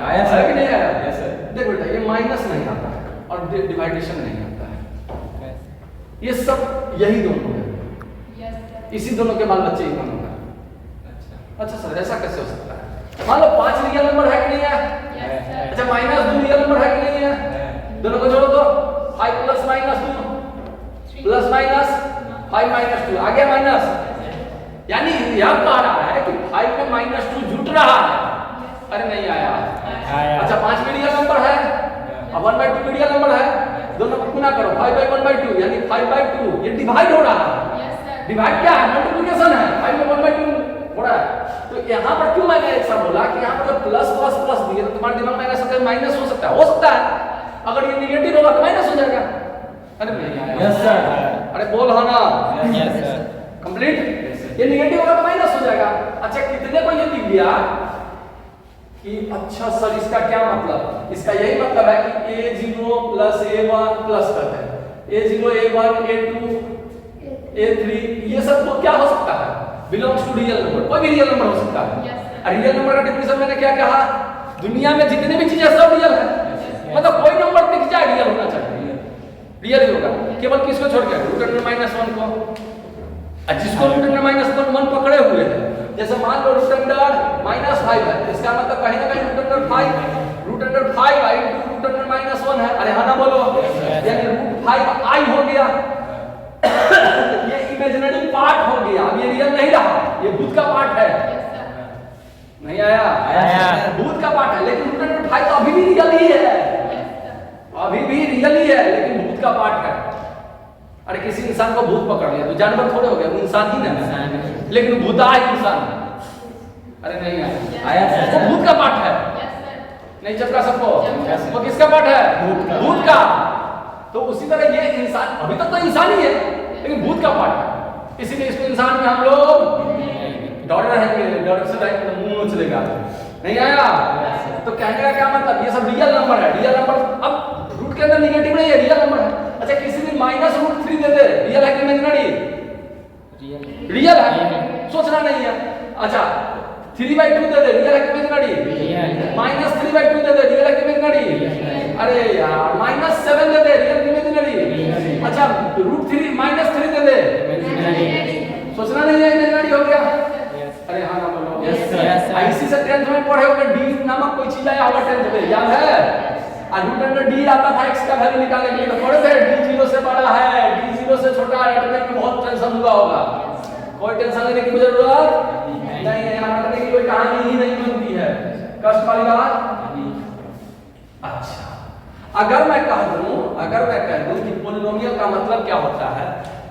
आया कि नहीं आया? देख बेटा, ये माइनस नहीं आता है और डिवाइडेशन नहीं आता है, ये सब यही दोनों है, इसी दोनों के बाल बच्चे ही दोनों है। अच्छा सर, ऐसा कैसे हो सकता है? मान लो 5 रियल नंबर है कि नहीं है? अच्छा, -2 रियल नंबर है कि नहीं है? दोनों को जोड़ो तो 5 प्लस -2 प्लस माइनस 5 -2 आ गया माइनस। यानी यह कह रहा है कि 5 में -2 जुट रहा है। अरे नहीं आया? अच्छा, 5 भी रियल नंबर है और 1/2 भी रियल नंबर है, दोनों को गुना करो 5/1/2 यानी 5/2। ये डिवाइड हो रहा है। डिवाइड क्या है? मल्टीप्लिकेशन है। 5 में 1/2 हो रहा है। तो यहाँ पर क्यों मैंने ऐसा बोला कि यहाँ पर प्लस प्लस प्लस दिए तो तुम्हारे दिमाग में ऐसा माइनस हो सकता है? हो सकता है। अगर ये निगेटिव होगा तो माइनस हो जाएगा। अरे नहीं आया? Yes sir. अरे बोल हो ना? Yes sir. कंप्लीट? ये निगेटिव होगा तो माइनस हो जाएगा। अच्छा, कितने को ये दिख गया कि अच्छा सर इसका क्या मतलब? इसका यही मतलब है कि a0 प्लस a1 प्लस करते हैं a0 a1 a2 a3, ये सब तो क्या हो सकता है? बिलोंग्स टू रियल नंबर, कोई भी रियल नंबर हो सकता है। रियल नंबर का डेफिनेशन मैंने क्या कहा? दुनिया में जितने भी चीजें सब रियल है, मतलब कोई नंबर दिख जाए रियल होना चाहिए, रियल ही होगा। केवल किसको छोड़ के? √(-1) को। जिसको √(-1) पकड़े हुए हैं, जैसे मान लो √(-5) है, इसका मतलब कहीं ना कहीं √(5) है। अरे हाँ ना बोलो? यानी √5i हो गया। ये इमेजिनरी पार्ट हो गया, अब ये रियल नहीं रहा, ये भूत का पार्ट है। नहीं आया? आया। भूत का पार्ट है, लेकिन √5 तो अभी भी रियल ही है, अभी भी रियल ही है, लेकिन भूत का पार्ट है। अरे किसी इंसान को भूत पकड़ लिया तो जानवर थोड़े हो गया, वो इंसान ही ना, लेकिन भूता है इंसान। अरे नहीं आया? वो भूत का पार्ट है। नहीं चपका सबको? वो किसका पार्ट है? भूत का। तो उसी तरह ये इंसान अभी तक तो इंसान ही है, लेकिन भूत का पार्ट है। इसीलिए इसको इंसान में हम लोग डर रहेंगे, डर से रहेंगे तो मुंह चलेगा। नहीं आया? तो कहने का क्या मतलब? ये सब रियल नंबर है, रियल नंबर। अब रूट के अंदर निगेटिव नहीं है, रियल नंबर है। अच्छा, किसी दिन -√3 दे दे, रियल है कि इमेजिनरी? रियल है, सोचना नहीं है। अच्छा, 3/2 दे दे, रियल है कि इमेजिनरी? -3/2 दे दे, रियल है कि इमेजिनरी? अरे यार, -7 दे दे, रियल कि इमेजिनरी? अच्छा, -3 दे दे, सोचना नहीं है, इमेजिनरी हो गया? अरे हाँ ना बोलो। Yes sir. इसी से 10th में पढ़े होंगे, डी नामक कोई चीज आया होगा 10th में, याद है? रूट अंडर डी आता था x का वैल्यू निकालने के लिए, तो पढ़े थे d 0 से बड़ा है, d 0 से छोटा है, रटने में बहुत टेंशन हुआ होगा। कोई टेंशन लेने की जरूरत नहीं है, यहाँ रटने की कोई कहानी ही नहीं बनती है। कष्ट वाली बात? अच्छा, अगर मैं कह दूं कि पोलिनोमियल का मतलब क्या होता है,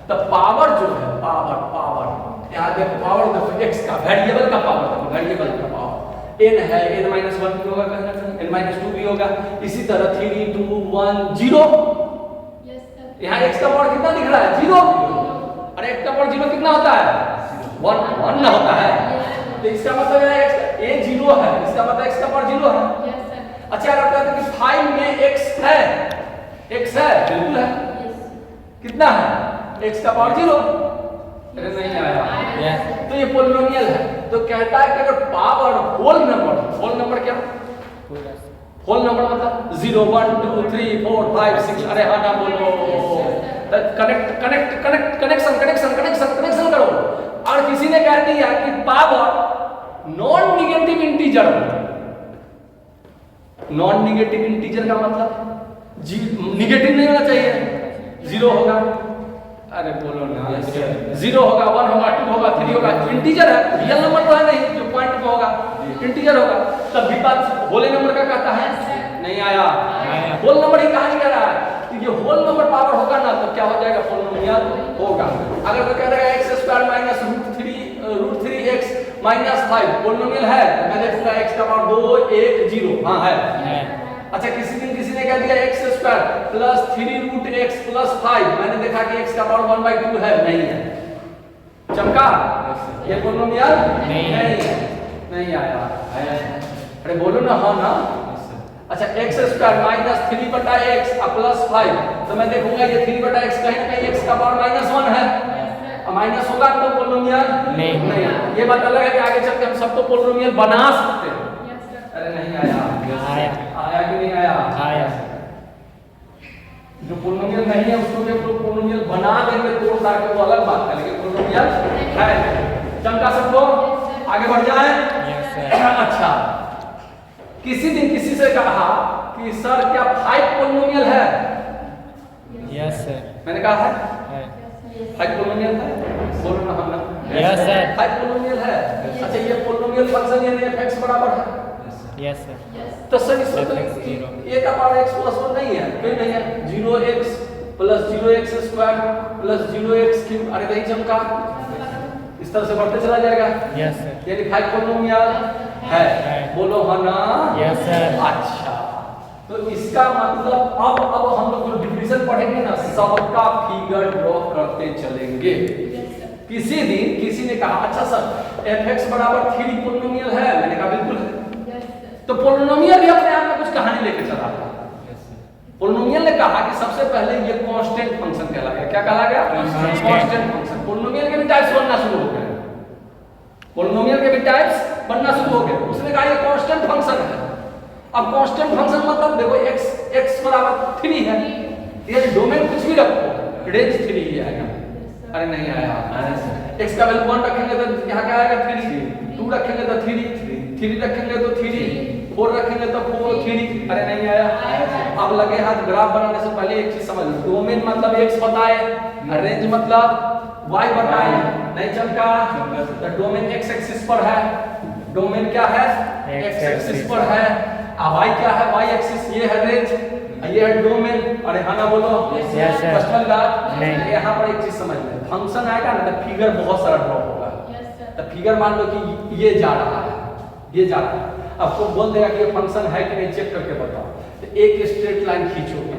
तो पावर जो है, पावर यहाँ देखो, पावर देखो x का, वेरिएबल का पावर देखो, वेरिएबल का पावर n है, n -1 भी होगा, n -2 भी होगा, इसी तरह 3 2 1 0। यहाँ x का पावर कितना दिख रहा है? 0। अरे x का पावर 0 कितना होता है? 1 ना होता है। तो इसका मतलब है x a 0 है, इसका मतलब x का पावर 0 है। अच्छा, अगर कहते हैं कि 5 में x है, बिल्कुल है। कितना है? x का पावर 0। अरे नहीं आया। तो ये पोलिनोमियल है। तो कहता है कि अगर पावर होल नंबर क्या? होल नंबर मतलब 0 1 2 3 4 5 6। अरे हाँ ना बोलो। कनेक्शन करो। और किसी ने कह दिया कि पावर नॉन निगेटिव इंटीजर का मतलब निगेटिव नहीं होना चाहिए, 0 होगा। अरे बोलो ना, 0 होगा, 1 होगा, 2 होगा, 3 होगा, इंटीजर है, रियल नंबर तो है नहीं जो पॉइंट पे होगा, इंटीजर होगा। तब भी बात होल नंबर का कहता है, नहीं आया। होल नंबर ही कहा नहीं कह रहा है कि ये होल नंबर पावर होगा ना तो क्या हो जाएगा? पोलिनोमियल होगा। अगर तो कह देगा x² -√3x -5 पोलिनोमियल है, तो मैं देखूंगा x का पावर 2 1 0। हाँ है। अच्छा, किसी ने कह दिया x² + 3√x + 5, मैंने देखा कि x का पावर 1/2 है, नहीं है। चमका? ये पोलिनोमियल नहीं है। नहीं आया। अरे बोलो ना, हाँ ना। अच्छा, x² -3/x + 5, तो मैं देखूंगा ये 3/x कहीं ना कहीं x का पावर -1 है, माइनस होगा तो पोलिनोमियल नहीं। ये बात अलग है कि आगे चल के हम सबको पोलिनोमियल बना सकते हैं। अरे नहीं आया। आया कि नहीं आया? जो पोलिनोमियल नहीं है उसको भी पोलिनोमियल बना देंगे, तोड़ ताड़ के, वो अलग बात है, लेकिन पोलिनोमियल है। चमका सबको? आगे बढ़ जाए। अच्छा, किसी दिन किसी से कहा कि सर क्या 5 पोलिनोमियल है? Yes sir. मैंने कहा है 5 पोलिनोमियल है। बोलो ना, हम ना। Yes sir. 5 पोलिनोमियल है। अच्छा, ये पोलिनोमियल फंक्शन यानी f(x) बराबर है। Yes sir. तो सर इसमें तो a का पावर x + 1 नहीं है, क्यों नहीं है? 0x + 0x² + 0x³। अरे नहीं चमका? इस तरह से बढ़ते चला जाएगा। Yes sir. यानी 5 पोलिनोमियल है। बोलो हाँ ना? Yes sir. अच्छा, तो इसका मतलब अब हम लोग जो डिफिनेशन पढ़ेंगे ना, सबका फिगर ड्रॉ करते चलेंगे। किसी दिन किसी ने कहा, अच्छा सर f(x) = 3 पोलिनोमियल है, मैंने कहा बिल्कुल है। तो पोलिनोमियल भी अपने आप में कुछ कहानी लेके चला गया। पोलिनोमियल ने कहा कि सबसे पहले ये कांस्टेंट फंक्शन कहलाएगा। क्या कहलाएगा? Constant function. पोलिनोमियल के भी टाइप्स बनना शुरू हो गए। उसने कहा ये कांस्टेंट फंक्शन है। अब कांस्टेंट फंक्शन मतलब देखो x = 3 है, ये डोमेन कुछ भी रखो, रेंज 3 ही आएगा। अरे नहीं आया। x का वैल्यू 1 रखेंगे तो यहाँ क्या आएगा? 3। 2 रखेंगे तो 3 रखेंगे तो 3, 4 रखेंगे तो 4 3। अरे नहीं आया। अब लगे हाथ ग्राफ बनाने से पहले एक चीज समझ लो, डोमेन मतलब x बताए, रेंज मतलब y बताए। नहीं चलता? तो डोमेन x एक्सिस पर है, डोमेन क्या है? x एक्सिस पर है। अब y क्या है? y एक्सिस, ये है रेंज, ये है डोमेन। अरे हाँ ना बोलो? स्पष्ट लग रहा? यहाँ पर एक चीज समझ ले, फंक्शन आएगा ना तो फिगर बहुत सारा ड्रॉ होगा। तो फिगर मान लो कि ये जा रहा है, ये जा रहा है, आपको बोल देगा कि ये फंक्शन है कि नहीं, चेक करके बताओ। तो एक स्ट्रेट लाइन खींचोगे,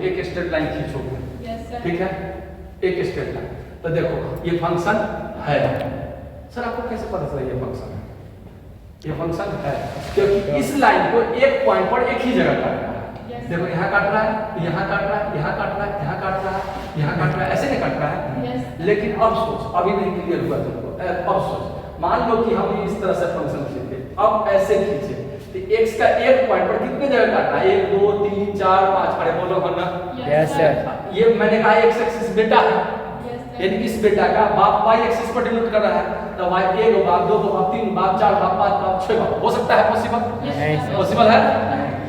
ठीक है? एक स्ट्रेट लाइन, तो देखो ये फंक्शन है। सर आपको कैसे पता चला ये फंक्शन है? ये फंक्शन है क्योंकि इस लाइन को एक पॉइंट पर एक ही जगह काट रहा है। देखो यहाँ काट रहा है, यहाँ काट रहा है, यहाँ काट रहा है, यहाँ काट रहा है, यहाँ काट रहा है, ऐसे नहीं काट रहा है। लेकिन अब सोच, अभी नहीं क्लियर हुआ तुमको, अब सोच, मान लो कि हम इस तरह से फंक्शन खींचते, अब ऐसे खींचे तो x का एक पॉइंट पर कितने जगह काटना है? 1 2 3 4 5। अरे बोलो है ना? Yes, sir. ये मैंने कहा x एक्सिस बेटा है, यानी इस बेटा का बाप y एक्सिस पर डिनोट कर रहा है, तो y 1 बाप 2 बाप 3 बाप 4 बाप 5 बाप 6 बाप। हो सकता है पॉसिबल? नहीं सर। पॉसिबल है।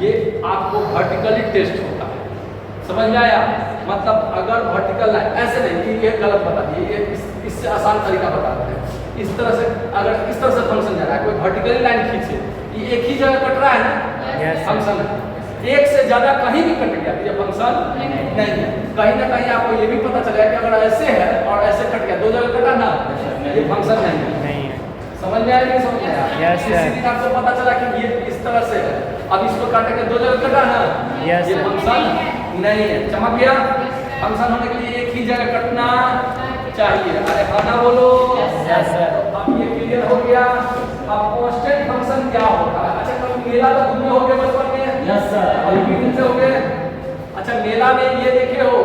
ये आपको वर्टिकली टेस्ट होता है, समझ में आया? मतलब अगर वर्टिकल लाइन ऐसे नहीं कि ये गलत बता दिए, ये इससे आसान तरीका बताते हैं। इस तरह से अगर इस तरह से फंक्शन जा रहा है, कोई वर्टिकली लाइन खींचे, ये एक ही जगह कट रहा है ना Yes, sir. फंक्शन, एक से ज्यादा कहीं भी कट गया ये फंक्शन नहीं है। कहीं ना कहीं आपको ये भी पता चलेगा कि अगर ऐसे है और ऐसे कट गया, दो जगह कटा ना, ये फंक्शन नहीं है। नहीं है। समझ में आया नहीं समझ में आया? Yes, sir. इसी दिन आपको पता चला कि ये इस तरह से है, अब इसको काटे के दो जगह कटा ना, Yes, ये sir. फंक्शन नहीं है। चमक गया? फंक्शन होने के लिए एक ही जगह कटना चाहिए। अरे खाना बोलो। Yes, sir. अब ये क्लियर हो गया। अब कांस्टेंट फंक्शन क्या होता है? अच्छा कभी मेला तो घूमे हो गए बचपन में? Yes, sir. अभी भी दिन से हो गए? अच्छा मेला में ये देखे हो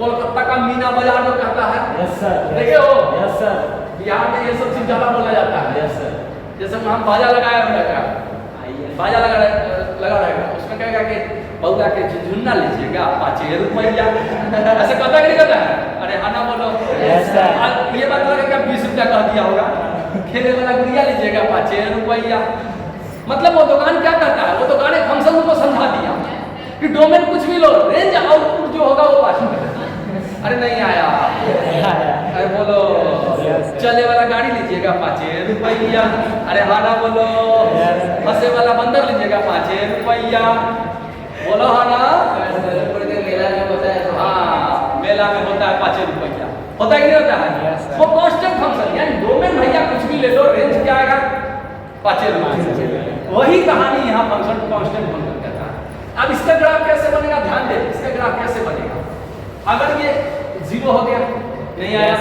कोलकाता का मीना बाजार जो कहता है? Yes, sir. देखे हो? Yes, sir. बिहार में ये सब चीज ज्यादा बोला जाता है। Yes, sir. जैसे हम बाजा लगाया रहेगा, बाजा लगा रहेगा, उसमें कहेगा कि बउआ के झुनझुन्ना लीजिएगा 5 रुपया। ऐसे कहता कि नहीं कहता है? अरे आना बोलो। Yes, sir. ये बात लगा क्या 20 रुपया कह दिया होगा? खेले वाला गुड़िया लीजिएगा 5 रुपया। मतलब वो दुकान क्या करता है? वो दुकान एक फंक्शन को समझा दिया कि डोमेन कुछ भी लो, रेंज आउटपुट जो होगा वो 5 रुपया। अरे नहीं आया? अरे बोलो। Yes, sir. चले वाला गाड़ी लीजिएगा 5 रुपया। अरे हाना बोलो। Yes, sir. हंसे वाला बंदर लीजिएगा 5 रुपया। बोलो हाना। हाँ मेला में होता है 5 रुपया, होता है कि नहीं होता है? Yes, sir. वो कांस्टेंट फंक्शन यानी डोमेन भैया कुछ भी ले लो, रेंज क्या आएगा? 5 रुपया। वही कहानी यहाँ फंक्शन कांस्टेंट फंक्शन कहता है। अब इसका ग्राफ कैसे बनेगा? ध्यान दे, इसका ग्राफ कैसे बनेगा? अगर ये 0 हो गया, नहीं आया?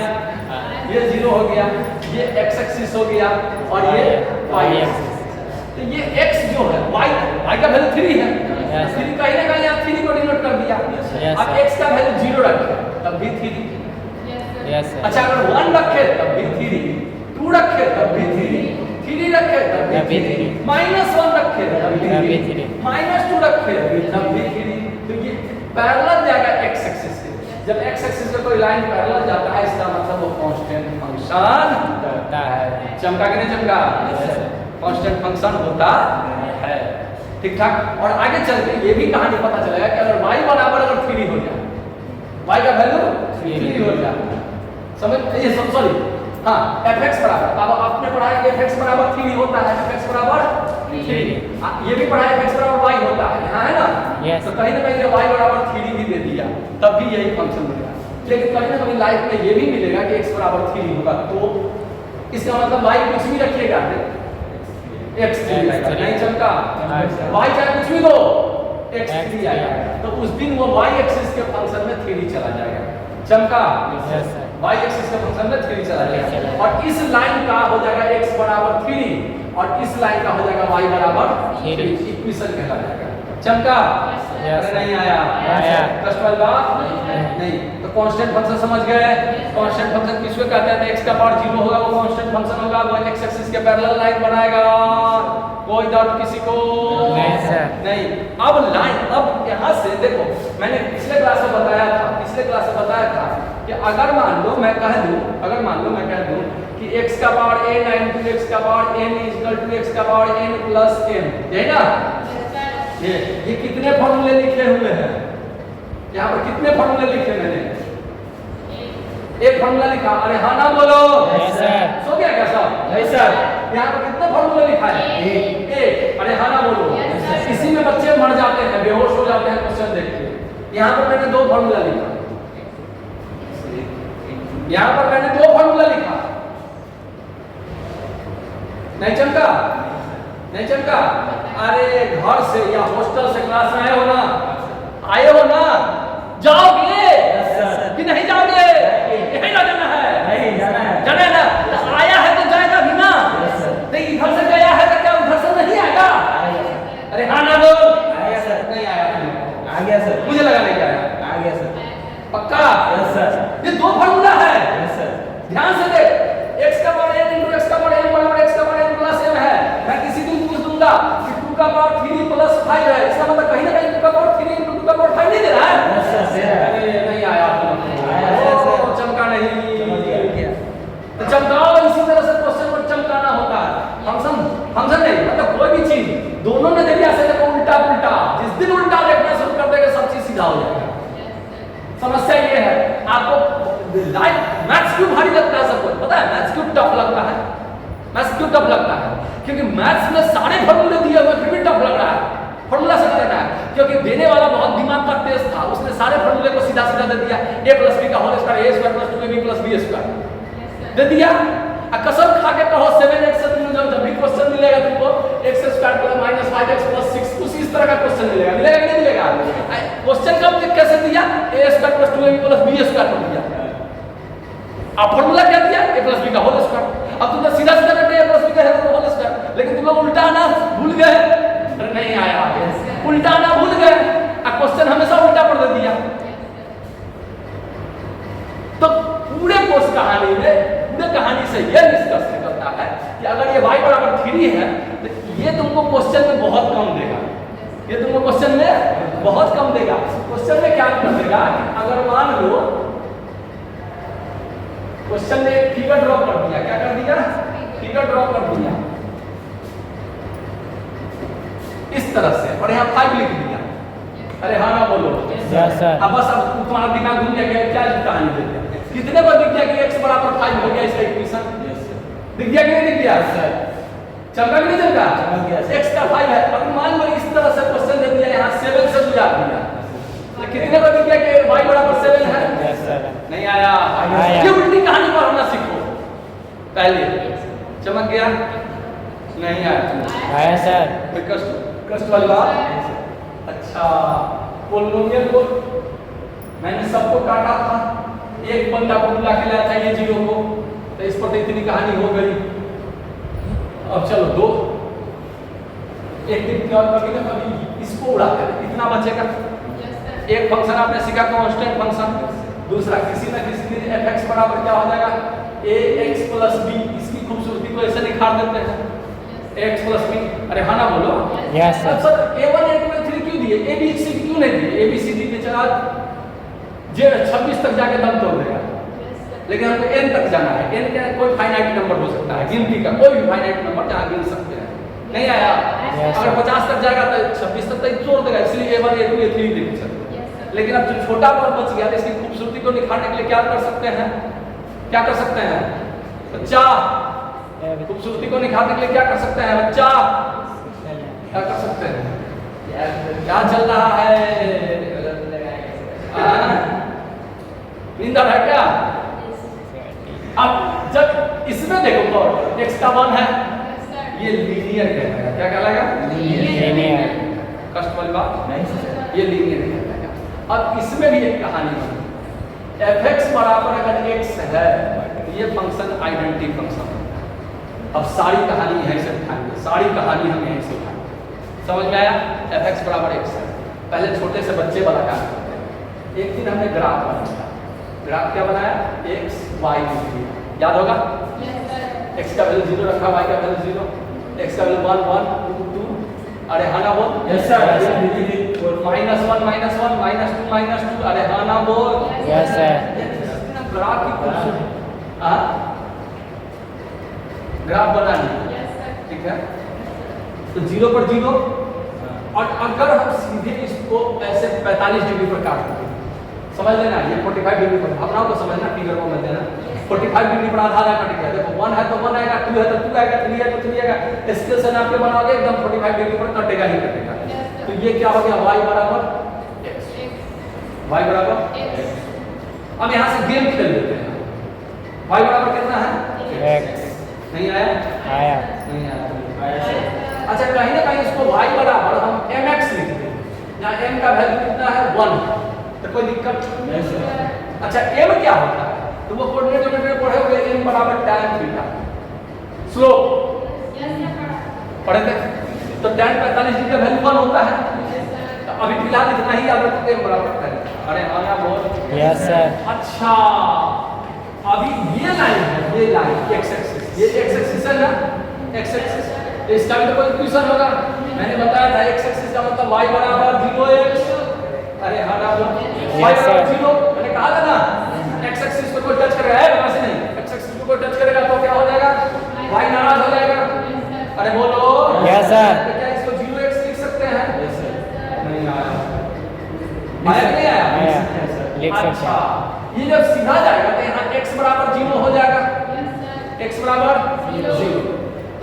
ये 0 हो गया, ये x एक्सिस हो गया और ये y एक्सिस। तो ये x जो है y का वैल्यू 3 है, Yes, sir. 3 कहीं ना कहीं आप 3 को डिनोट कर दिया। Yes, अब sir. x का वैल्यू 0 रखे तब भी 3। Yes, sir. अच्छा अगर 1 रखे तब भी 3, 2 रखे तब भी 3, 3 रखे तब तब भी भी 3, 3, -1 रखे तब भी तब भी 3, 3, -2 रखे तब भी 3। तो ये पैरेलल जाएगा x एक्सिस के। जब x एक्सिस पे कोई लाइन पैरेलल जाता है इसका मतलब वो कांस्टेंट फंक्शन होता है। चमका कि नहीं चमका? कांस्टेंट फंक्शन होता है। ठीक ठाक। और आगे चल के ये भी कहानी पता चलेगा कि अगर y बराबर अगर 3 हो जाए, y का वैल्यू 3 हो जाए, समझ ये सब सॉरी हाँ fx बराबर, अब आपने पढ़ा है कि fx बराबर 3 होता है, fx बराबर 3, ये भी पढ़ा है fx बराबर y होता है, यहाँ है ना? Yes. तो कहीं ना कहीं ये y बराबर 3 भी दे दिया तब भी यही फंक्शन मिलेगा। लेकिन कहीं ना कहीं लाइफ में ये भी मिलेगा कि x बराबर 3 होगा, तो इसका मतलब y कुछ भी रखिएगा x3 आएगा, नहीं चमका? y चाहे कुछ भी दो x3 आएगा, तो उस दिन वो y एक्सिस के फंक्शन में 3 चला जाएगा। चमका? Yes, sir. y एक्सिस के फंक्शन में 3 चला जाएगा और इस लाइन का हो जाएगा x बराबर 3 और इस लाइन का हो जाएगा y बराबर 3, इक्वेशन कहला जाएगा। चमका? Yes, अरे नहीं आया? आया। कष्ट वाली बात नहीं। तो कांस्टेंट फंक्शन समझ गए? कांस्टेंट फंक्शन किसको कहते हैं? x का पावर 0 होगा वो कांस्टेंट फंक्शन होगा, वो x एक्सिस के पैरेलल लाइन बनाएगा। कोई डाउट किसी को? नहीं सर। नहीं। अब लाइन, अब यहाँ से देखो, मैंने पिछले क्लास में बताया था कि अगर मान लो मैं कह दूं कि x का पावर n into x का power n is equal to x का पावर n plus m, यही ना? ये कितने फॉर्मूले लिखे हुए हैं? यहाँ पर कितने फॉर्मूले लिखे मैंने? एक फॉर्मूला लिखा। अरे हाँ ना बोलो। Yes, sir. सो गया क्या सब? नहीं सर। यहाँ पर कितने फॉर्मूले लिखा है? एक। अरे हाँ ना बोलो। इसी में बच्चे मर जाते हैं, बेहोश हो जाते हैं क्वेश्चन देख के। यहाँ पर मैंने 2 फॉर्मूला लिखा, यहाँ पर मैंने 2 फॉर्मूला लिखा। नहीं चमका? नहीं चमका? अरे घर से या हॉस्टल से क्लास में आए हो ना? जाओगे कि नहीं जाओगे? यही ना जाना है? नहीं जाना है। जाना है ना? तो आया है तो जाएगा भी ना? तो इधर से गया है तो क्या उधर से नहीं आएगा? अरे हाँ ना बोल। आया सर। नहीं आया? आ गया सर। मुझे लगा नहीं आया। आ गया सर। पक्का? Yes sir. ये 2 फॉर्मूला है। Yes sir. ध्यान से देख, x का पावर n into x का पावर n बराबर x का पावर n प्लस m है। मैं किसी मैथ्स क्यों भारी लगता है सबको? पता है मैथ्स क्यों टफ लगता है? मैथ्स क्यों टफ लगता है? क्योंकि मैथ्स में सारे फॉर्मूले दिए हुए फिर भी टफ लग रहा है। फॉर्मूला से देना है, क्योंकि देने वाला बहुत दिमाग का तेज था, उसने सारे फॉर्मूले को सीधा सीधा दे दिया। a + b का whole square a square + 2ab + b square दे दिया। कसम खा के कहो 7x से तुम जब भी क्वेश्चन मिलेगा तुमको x² + -5x + 6 कुछ इस तरह का क्वेश्चन मिलेगा कि नहीं मिलेगा? क्वेश्चन कब कैसे दिया? a² + 2ab + b स्क्वायर कर दिया। अब फॉर्मूला क्या दिया? a + b का होल स्क्वायर। अब तुम सीधा सीधा करते a + b का होल स्क्वायर, लेकिन तुम लोग उल्टा ना भूल गए। अरे नहीं आया, उल्टा ना भूल गए, क्वेश्चन हमेशा उल्टा पढ़ दे दिया। तो पूरे कोर्स कहानी में पूरे कहानी से यह निष्कर्ष निकलता है कि अगर ये y = 3 है तो ये तुमको क्वेश्चन में बहुत कम देगा। ये तुमको क्वेश्चन में बहुत कम देगा। क्वेश्चन में क्या कर देगा? अगर मान लो क्वेश्चन में एक फिगर ड्रॉ कर दिया, क्या कर दिया? फिगर ड्रॉ कर दिया इस तरह से, और यहाँ 5 लिख दिया। अरे हाँ ना बोलो। अब बस अब तुम्हारा दिमाग घूम गया, क्या कहानी दे दिया? कितने बार दिख गया कि x = 5 हो गया इसका इक्वेशन? दिख गया कि नहीं दिख गया? चमका कि नहीं चमका? x का 5 है। अब मान लो इस तरह से क्वेश्चन दे दिया, यहाँ 7 से बुझा दिया, तो कितने बार दिख गया कि y = 7 है? नहीं आया। ये उल्टी कहानी पढ़ना सीखो पहले। चमक गया? नहीं आया सर। कष्ट वाली बात। अच्छा, पोलिनोमियल को मैंने सबको काटा था, एक बंदा को बुला के लाया था ये 0 को, तो इस पर तो इतनी कहानी हो गई। अब चलो दो एक दिन कभी ना कभी इसको उड़ाते हैं, इतना बचेगा। एक फंक्शन आपने सीखा कांस्टेंट फंक्शन, दूसरा किसी ना किसी दिन fx बराबर क्या हो जाएगा? ax + b। इसकी खूबसूरती को ऐसे निखार देते हैं, x + b। अरे हाँ ना बोलो। Yes sir a1 a2 a3 क्यों दिए? a b c क्यों नहीं दिए? a b c d बेचारा जे 26 तक जाके दम तोड़ देगा, लेकिन हमको n तक जाना है। n का कोई फाइनाइट नंबर हो सकता है, गिनती का कोई भी फाइनाइट नंबर जहाँ गिन सकते हैं। नहीं आया? अगर 50 तक जाएगा तो 26 तक तोड़ देगा, इसलिए a1 a2 a3 लिख सकते हैं। लेकिन अब जो छोटा पर बच गया, इसकी खूबसूरती को निखारने के लिए क्या कर सकते हैं? क्या कर सकते हैं बच्चा? खूबसूरती को निखारने के लिए क्या कर सकते हैं बच्चा? क्या कर सकते हैं? क्या चल रहा है? नींद है क्या? अब जब इसमें देखो तो x का 1 है, ये लीनियर कहलाएगा। क्या कहलाएगा? लीनियर। कष्ट वाली बात नहीं, ये लीनियर कहलाएगा। अब इसमें भी एक कहानी है, fx बराबर अगर x है, ये फंक्शन आइडेंटिटी फंक्शन है। अब सारी कहानी यहीं से उठाएंगे, सारी कहानी हम यहीं से उठाएंगे। समझ में आया? fx = x है। पहले छोटे से बच्चे वाला काम करते हैं। एक दिन हमने ग्राफ बनाया। ग्राफ क्या बनाया? x y याद होगा? x का वैल्यू 0 रखा, y का वैल्यू 0, x का वैल्यू 1 1 2 2। अरे हाँ ना बोल। Yes sir. -1 -1 -2 -2। अरे हाँ ना बोल। Yes sir. ग्राफ की खूबसूरती, हाँ ग्राफ बना लिया, ठीक है? तो 0 पर 0, और अगर हम सीधे इसको ऐसे 45 डिग्री पर काट दें, समझ लेना ये 45 डिग्री पर, भावनाओं को समझना, फिगर को मत देना। 45 डिग्री पर आधा कट गया। देखो 1 है तो 1 आएगा, 2 है तो 2 आएगा, 3 है तो 3 आएगा। स्केल से नाप के बनाओगे एकदम 45 डिग्री पर कटेगा ही कटेगा। तो ये क्या हो गया? y = x। y = x। अब यहाँ से गेम खेल लेते हैं। y = कितना है? x। नहीं आया? आया। नहीं आया। अच्छा, कहीं ना कहीं इसको y = हम mx लिख दें। यहाँ m का वैल्यू कितना है? 1। तो कोई दिक्कत नहीं है। अच्छा, m क्या होता है? तो वो कोऑर्डिनेट ज्योमेट्री पढ़े हुए, m = tan थीटा। स्लोप पढ़े थे? तो tan 45 डिग्री का वैल्यू 1 होता है। तो अभी फिलहाल इतना ही याद रखते हैं, बराबर tan। अरे हाँ ना बोल। Yes sir. अच्छा, अभी ये लाइन है, ये लाइन x एक्सिस, ये x एक्सिस है ना, x एक्सिस। इसका भी तो कोई इक्वेशन होगा। मैंने बताया था x एक्सिस का मतलब y = 0x। अरे हाँ ना बोल। y = 0, मैंने कहा था ना, x एक्सिस को कोई टच करेगा है वहां से नहीं, x एक्सिस को कोई टच करेगा तो क्या हो जाएगा? y नाराज हो जाएगा। अरे बोलो। Yes sir. क्या इसको 0x लिख सकते हैं? Yes sir. नहीं आया। आया नहीं आया? लिख सकते हैं। अच्छा, ये जब सीधा जाएगा तो यहाँ x =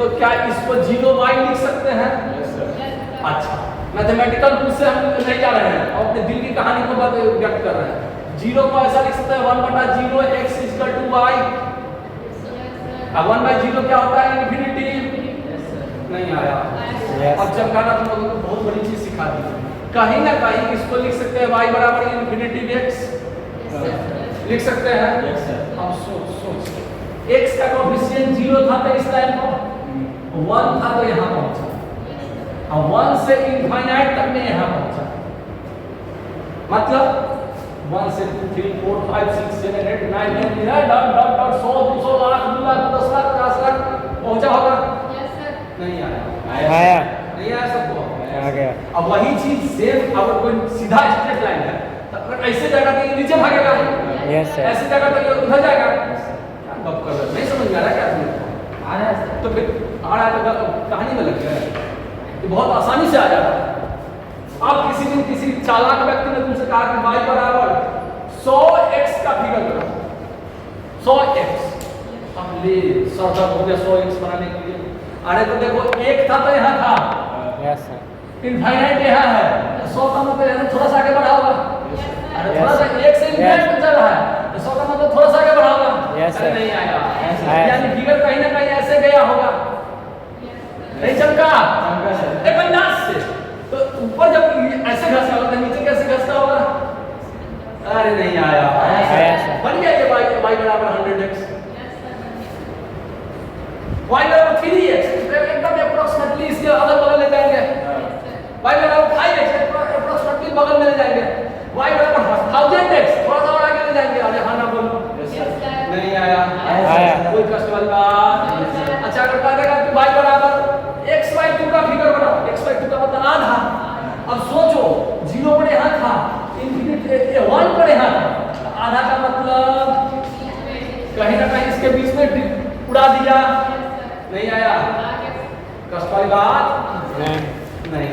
तो क्या इसको 0y लिख सकते हैं? अच्छा, मैथमेटिकल रूप से हम नहीं जा रहे हैं और अपने दिल की कहानी को व्यक्त कर रहे हैं। 0 को ऐसा लिख सकते हैं 1/0 x = y। अब 1/0 क्या होता है? इन्फिनिटी। नहीं आया। अब चमकाना तुम लोगों को बहुत बड़ी चीज सिखा दी। कहीं ना कहीं इसको लिख सकते हैं y = इन्फिनिटी x लिख सकते हैं। अब सोच x का कोएफिशिएंट 0 था तो इस लाइन पर 1 था तो यहाँ पहुंचा। अब 1 से इनफाइनाइट तक में यहाँ पहुंचा, मतलब 1 से 2 3 4 5 6 7 8 9 10 11 dot dot dot 100 200 lakh 2 lakh 10 lakh 50 lakh पहुंचा होगा? नहीं आया। आया। नहीं आया सबको? आ गया। अब वही चीज सेम अगर कोई सीधा स्ट्रेट लाइन है तो अगर ऐसे जाएगा तो ये नीचे भागेगा। Yes sir. ऐसे जाएगा तो ये उधर जाएगा। क्या बात कर रहे हो? नहीं समझ में आ रहा क्या तुम्हें? आ रहा है तो फिर आ रहा है तो कहानी में लग गया है। ये बहुत आसानी से आ जाता है। आप किसी दिन किसी चालाक व्यक्ति ने तुमसे कहा कि y = 100x का फिगर बनाओ, 100x। अब ले सरदर्द हो गया 100x बनाने के लिए। अरे तो देखो 1 था तो यहाँ था, यस सर। इनफाइनाइट यहाँ है, 100 का मतलब यहाँ थोड़ा सा आगे बढ़ा होगा। अरे थोड़ा सा 1 से इनफाइनाइट तक चल रहा है तो 100 का मतलब थोड़ा सा आगे बढ़ा होगा। अरे नहीं आया। यानी फिगर कहीं ना कहीं ऐसे गया होगा। नहीं चमका? एक अंदाज से तो ऊपर जब ऐसे घसता होगा तो नीचे कैसे घसता होगा? अरे नहीं आया। बन गया ये y = 100x, y = 3x। एकदम अप्रोक्सीमेटली इसके अगल बगल ले जाएंगे। y = 5x अप्रोक्सीमेटली बगल में ले जाएंगे। y = 1000x थोड़ा सा और आगे ले जाएंगे। अरे हाँ ना बोलो। नहीं आया। कोई कष्ट वाली बात? अच्छा अगर कहा देगा कि y = x/2 का फिगर बनाओ, x/2 का मतलब आधा। अब सोचो 0 पर यहाँ था, इनफिनिटी 1 पर यहाँ था, आधा का मतलब कहीं ना कहीं इसके बीच में उड़ा दिया। नहीं आया। कष्ट वाली बात? नहीं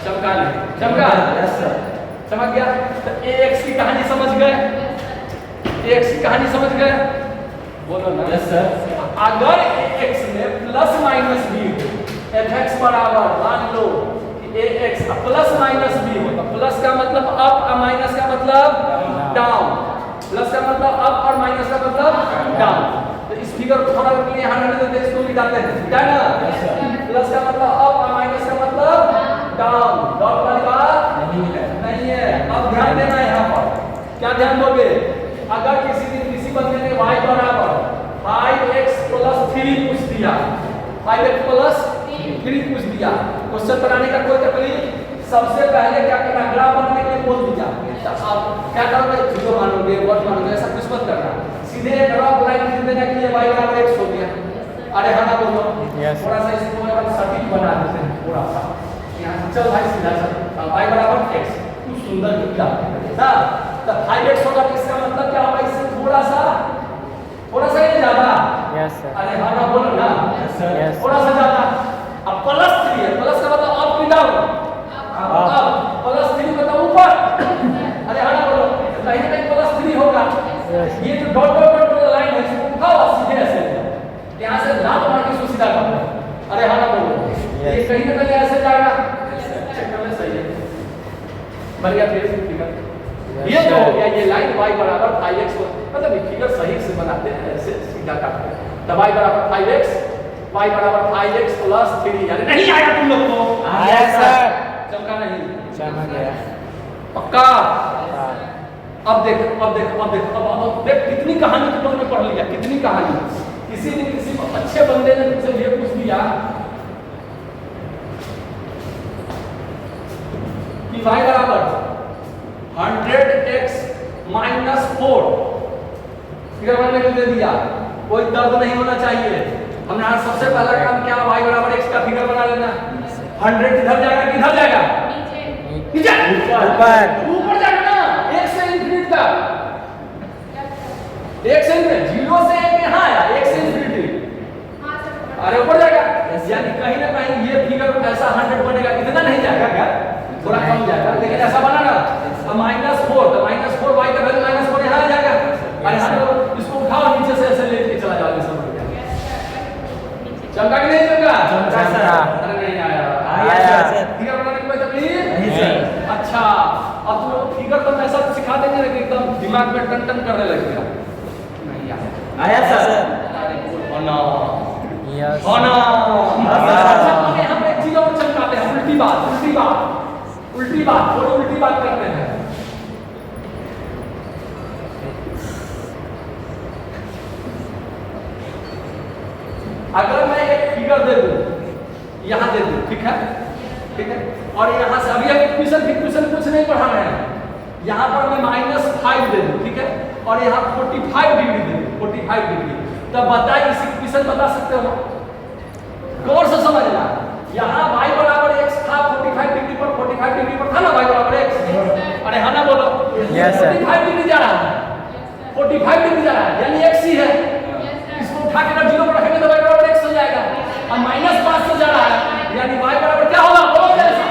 चमका नहीं चमका? चमक गया। तो ax की कहानी समझ गए? ax की कहानी समझ गए? बोलो ना। Yes sir. अगर ax में प्लस माइनस b हो, fx बराबर मान लो कि ax प्लस माइनस b हो, तो प्लस का मतलब अप और माइनस का मतलब डाउन। प्लस का मतलब अप और माइनस का मतलब डाउन। तो इस फिगर को थोड़ा के लिए यहाँ रहने देते हैं, इसको मिटाते हैं, ठीक है ना? प्लस का मतलब अप और माइनस का मतलब डाउन। डॉट वाली बात नहीं है। अब ध्यान देना है यहाँ पर। क्या ध्यान दोगे? अगर किसी दिन किसी बंदे ने y = 5x + 3 पूछ दिया, 5x + 3 पूछ दिया, क्वेश्चन बनाने का कोई तकलीफ? सबसे पहले क्या करना? ग्राफ बनाने के लिए बोल दिया। आप क्या करोगे? 0 मानोगे, 1 मानोगे, ऐसा कुछ मत करना। सीधे एक ग्राफ लाइन लिख देना कि ये y = x हो गया। अरे हाँ ना बोलो। थोड़ा सा इसको सटीक बना देते हैं थोड़ा सा। यहाँ से चल भाई सीधा चल, y = x। कुछ सुंदर निकला ना? तो 5x होगा तो इसका मतलब क्या होगा? इससे थोड़ा सा ही ज्यादा। Yes sir. अरे हाँ ना बोलो ना। यस। थोड़ा सा ज्यादा। अब +3 है, प्लस का मतलब अप की डाउन। अब +3 मतलब ऊपर। अरे हाँ ना बोलो। कहीं ना कहीं +3 होगा। ये जो डॉट डॉट डॉट लाइन है इसको उठाओ सीधे ऐसे, यहाँ से लात मार के इसको सीधा कर दो। अरे हाँ ना बोलो। ये कहीं ना कहीं ऐसे जाएगा। चेक कर ले, सही है, बन गया। फिर ये जो हो गया, ये लाइन y = 5x, मतलब ये फिगर सही से बनाते हैं, ऐसे सीधा काटते हैं। तो y = 5x, y = 5x + 3। यानी नहीं आया तुम लोग को? आया सर। चमका नहीं? चमक गया। पक्का? अब देख कितनी कहानी तुम लोगों ने पढ़ लिया, कितनी कहानी। किसी दिन किसी अच्छे बंदे ने तुमसे ये पूछ दिया कि y = 100x - 4 फिगर बनने को दे दिया। कोई दर्द नहीं होना चाहिए। हमने आज सबसे पहला काम क्या? y = x का फिगर बना लेना। 100 किधर जाएगा? किधर जाएगा? नीचे। ऊपर जाएगा ना, 1 से इनफिनिटी तक। 1 से 0 से 1 यहाँ आया, 1 से इनफिनिटी। अरे ऊपर जाएगा। यानी कहीं ना कहीं ये फिगर ऐसा 100 बनेगा। इतना नहीं जाएगा क्या? थोड़ा कम जाएगा, लेकिन ऐसा बना ना। -4 तो -4 y का वैल्यू -4 यहाँ आ जाएगा। अरे हाँ, इसको उठाओ नीचे से ऐसे लेके चला जाओगे, समझ गया? चमका कि नहीं चमका? चमका। अरे नहीं आया। आया। फिगर बनाने में कोई तकलीफ नहीं सर। अच्छा, अब तुम लोग फिगर तो ऐसा सिखा देंगे ना कि एकदम दिमाग में टन टन करने लगेगा। नहीं आया। आया सर। अरे होना यस होना। हाँ। अच्छा, अब यहाँ पे एक चीज और चमकाते हैं, उल्टी बात, उल्टी बात, उल्टी बात, थोड़ी उल्टी बात करते हैं। अगर मैं एक फिगर दे दूं, यहाँ दे दूं, ठीक है, ठीक है, और यहाँ से अभी हम इक्वेशन कुछ नहीं पढ़ा रहे हैं, यहाँ पर मैं -5 दे दूं, ठीक है, और यहाँ 45 डिग्री दे दूं, 45 डिग्री, तब बताइए इस इक्वेशन बता सकते हो? गौर से समझना, यहाँ y बराबर x था 45 डिग्री पर, 45 डिग्री पर था ना y बराबर x? अरे हाँ ना बोलो? Yes, sir. 45 डिग्री जा रहा है, 45 डिग्री जा रहा है, यानी x ही है। इसको उठा के अगर 0 पर रखेंगे तो y बराबर x हो जाएगा, और -5 से जा रहा है, यानी y बराबर क्या होगा? बोलो जल्दी,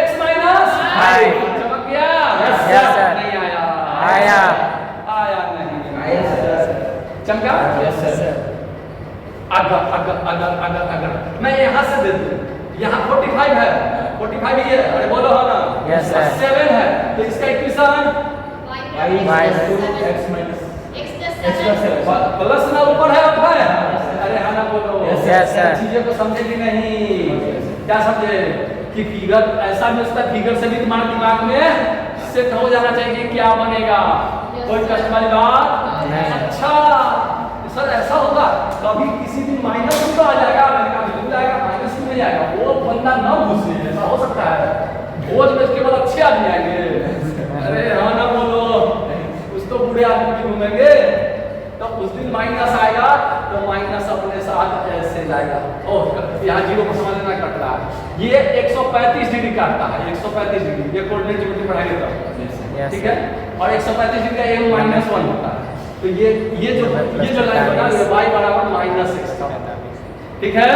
x माइनस 5। चमक गया? Yes, sir. नहीं आया। आया। आया नहीं। आया सर। चमका? Yes sir. अगर मैं यहाँ से दे दूं, यहाँ 45 है, 45 ही है, अरे बोलो हो ना? Yes, sir. 7 है, तो इसका इक्वेशन प्लस ना ऊपर है अब है? अरे हाँ ना बोलो? Yes, sir. चीजें को समझेगी नहीं, क्या समझे? कि फिगर ऐसा भी उसका फिगर से भी तुम्हारे दिमाग में सेट हो जाना चाहिए कि क्या बनेगा, कोई कष्ट वाली बात नहीं। अच्छा सर ऐसा होगा कभी किसी दिन माइनस भी तो आ जाएगा, मैंने कहा बिल्कुल आएगा, माइनस भी नहीं आएगा, वो बंदा न घुसे, ऐसा हो सकता है, भोज में इसके बाद अच्छे आदमी आएंगे। अरे हाँ ना बोलो? कुछ तो बुरे आदमी भी घूमेंगे, तो उस दिन माइनस आएगा तो माइनस अपने साथ ऐसे जाएगा। ओह यहाँ 0 को समझ लेना कट रहा है, ये 135 डिग्री काटता है, 135 डिग्री, ये कोऑर्डिनेट ज्योमेट्री पढ़ाएंगे तो, ठीक है, और 135 डिग्री का m -1 होता है, तो ये जो लाइन बना ये y बराबर -x का, ठीक है?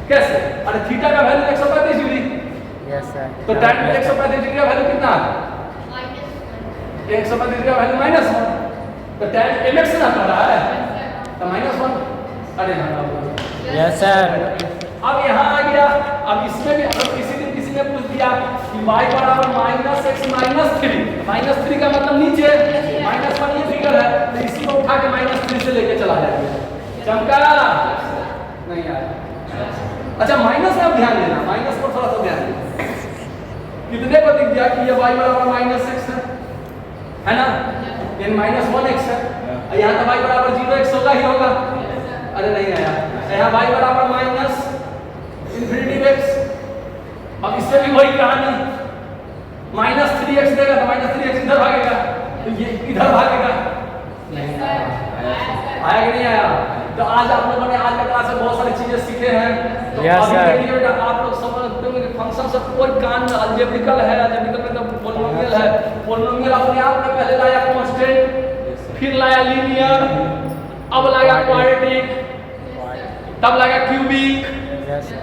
कैसे? अरे थीटा का वैल्यू 135 डिग्री, यस सर। तो tan 135 डिग्री का वैल्यू कितना है? 135 डिग्री का वैल्यू -1, तो tan mx ना कर रहा है, तो -1। अरे हाँ यस सर। अब यहाँ आ गया, अब इसमें भी अगर किसी दिन किसी ने पूछ दिया कि y बराबर -x -3 का मतलब नीचे, -1 ये फिगर है, तो इसी को उठा के -3 से लेके चला जाएगा। चमका? नहीं आया। अच्छा माइनस में आप ध्यान देना, माइनस पर थोड़ा सा ध्यान देना, कितने को दिख गया कि ये y बराबर -x है ना, ये -1x है, यहाँ तो y बराबर 0x होगा ही होगा। अरे नहीं आया, यहाँ y बराबर -∞x, अब इससे भी वही कहानी, -3x देगा तो -3x इधर भागेगा, तो ये इधर भागेगा। नहीं आया कि नहीं आया? तो आज आप लोगों ने आज का क्लास में बहुत सारी चीजें सीखे हैं, तो Yes, अभी sir. देखिए बेटा आप लोग समझते होंगे कि फंक्शन सब कोई कान में अलजेब्रिकल है, अलजेब्रिकल मतलब पोलिनोमियल है, पोलिनोमियल अपने आप में पहले लाया कांस्टेंट, फिर लाया लीनियर, अब लाया क्वाड्रेटिक, तब लाया क्यूबिक, यस सर।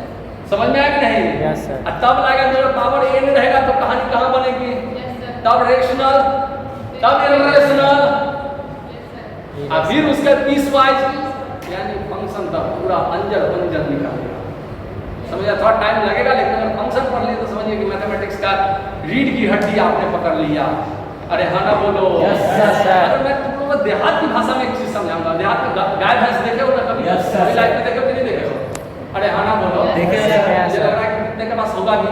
समझ में आया कि नहीं? Yes sir. तब लाया जब पावर n रहेगा तो कहानी कहाँ बनेगी? तब रेशनल, तब इररेशनल, और फिर उसके पीस वाइज, यानी फंक्शन का पूरा अंजर पंजर निकालेगा। समझिए थोड़ा टाइम लगेगा, लेकिन अगर फंक्शन पढ़ लिए तो समझिए कि मैथमेटिक्स का रीढ़ की हड्डी आपने पकड़ लिया। अरे हाँ ना बोलो? Yes, sir. अरे मैं तुम लोगों को देहात की भाषा में एक चीज समझाऊंगा। देहात में गाय भैंस देखे हो ना कभी? Yes, sir. कभी लाइफ में देखे हो कि नहीं देखे हो? अरे हाँ ना बोलो? देखे हैं, देखे हैं, मुझे sir. लग रहा है कि कितने के पास होगा भी।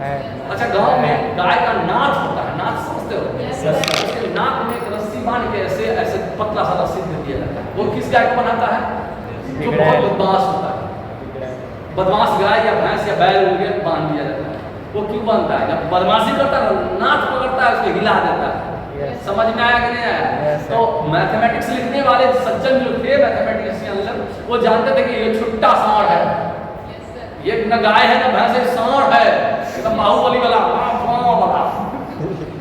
है। अच्छा गांव में गाय का नाथ होता है, नाथ समझते हो? Yes, sir. उसके नाक में एक रस्सी बांध के ऐसे ऐसे पतला सा रस्सी दे दिया जाता है। वो किस गाय को बनाता है? जो बहुत बदमाश होता है, बदमाश गाय या भैंस या बैल हो गया बांध दिया जाता है। वो क्यों बांधता है? जब बदमाशी करता है नाथ पकड़ता है उसको हिला देता है। Yes. समझ में आया कि नहीं आया? Yes, तो मैथमेटिक्स लिखने वाले सज्जन जो थे मैथमेटिशियन लोग, वो जानते थे कि ये छुट्टा सांड है, ये न गाय है न भैंस है, सांड है, एकदम बाहुबली वाला वाला।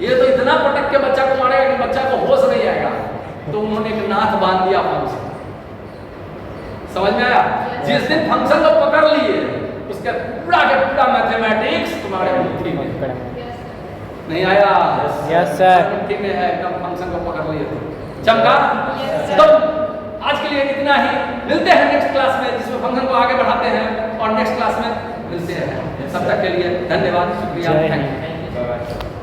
ये तो इतना पटक के बच्चा को मारेगा कि बच्चा को होश नहीं आएगा। तो उन्होंने एक नाथ बांध दिया फंक्शन। समझ में आया? जिस दिन फंक्शन को पकड़ लिए उसके पूरा के पूरा मैथमेटिक्स तुम्हारे मुट्ठी में। नहीं आया? Yes sir. मुट्ठी में है, एकदम फंक्शन को पकड़ लिए तो चमका। तो आज के लिए इतना ही। मिलते हैं नेक्स्ट क्लास में, जिसमें फंक्शन को आगे बढ़ाते हैं, और नेक्स्ट क्लास में मिलते हैं। तब तक के लिए धन्यवाद, शुक्रिया, जय थैंक हिंद। यू।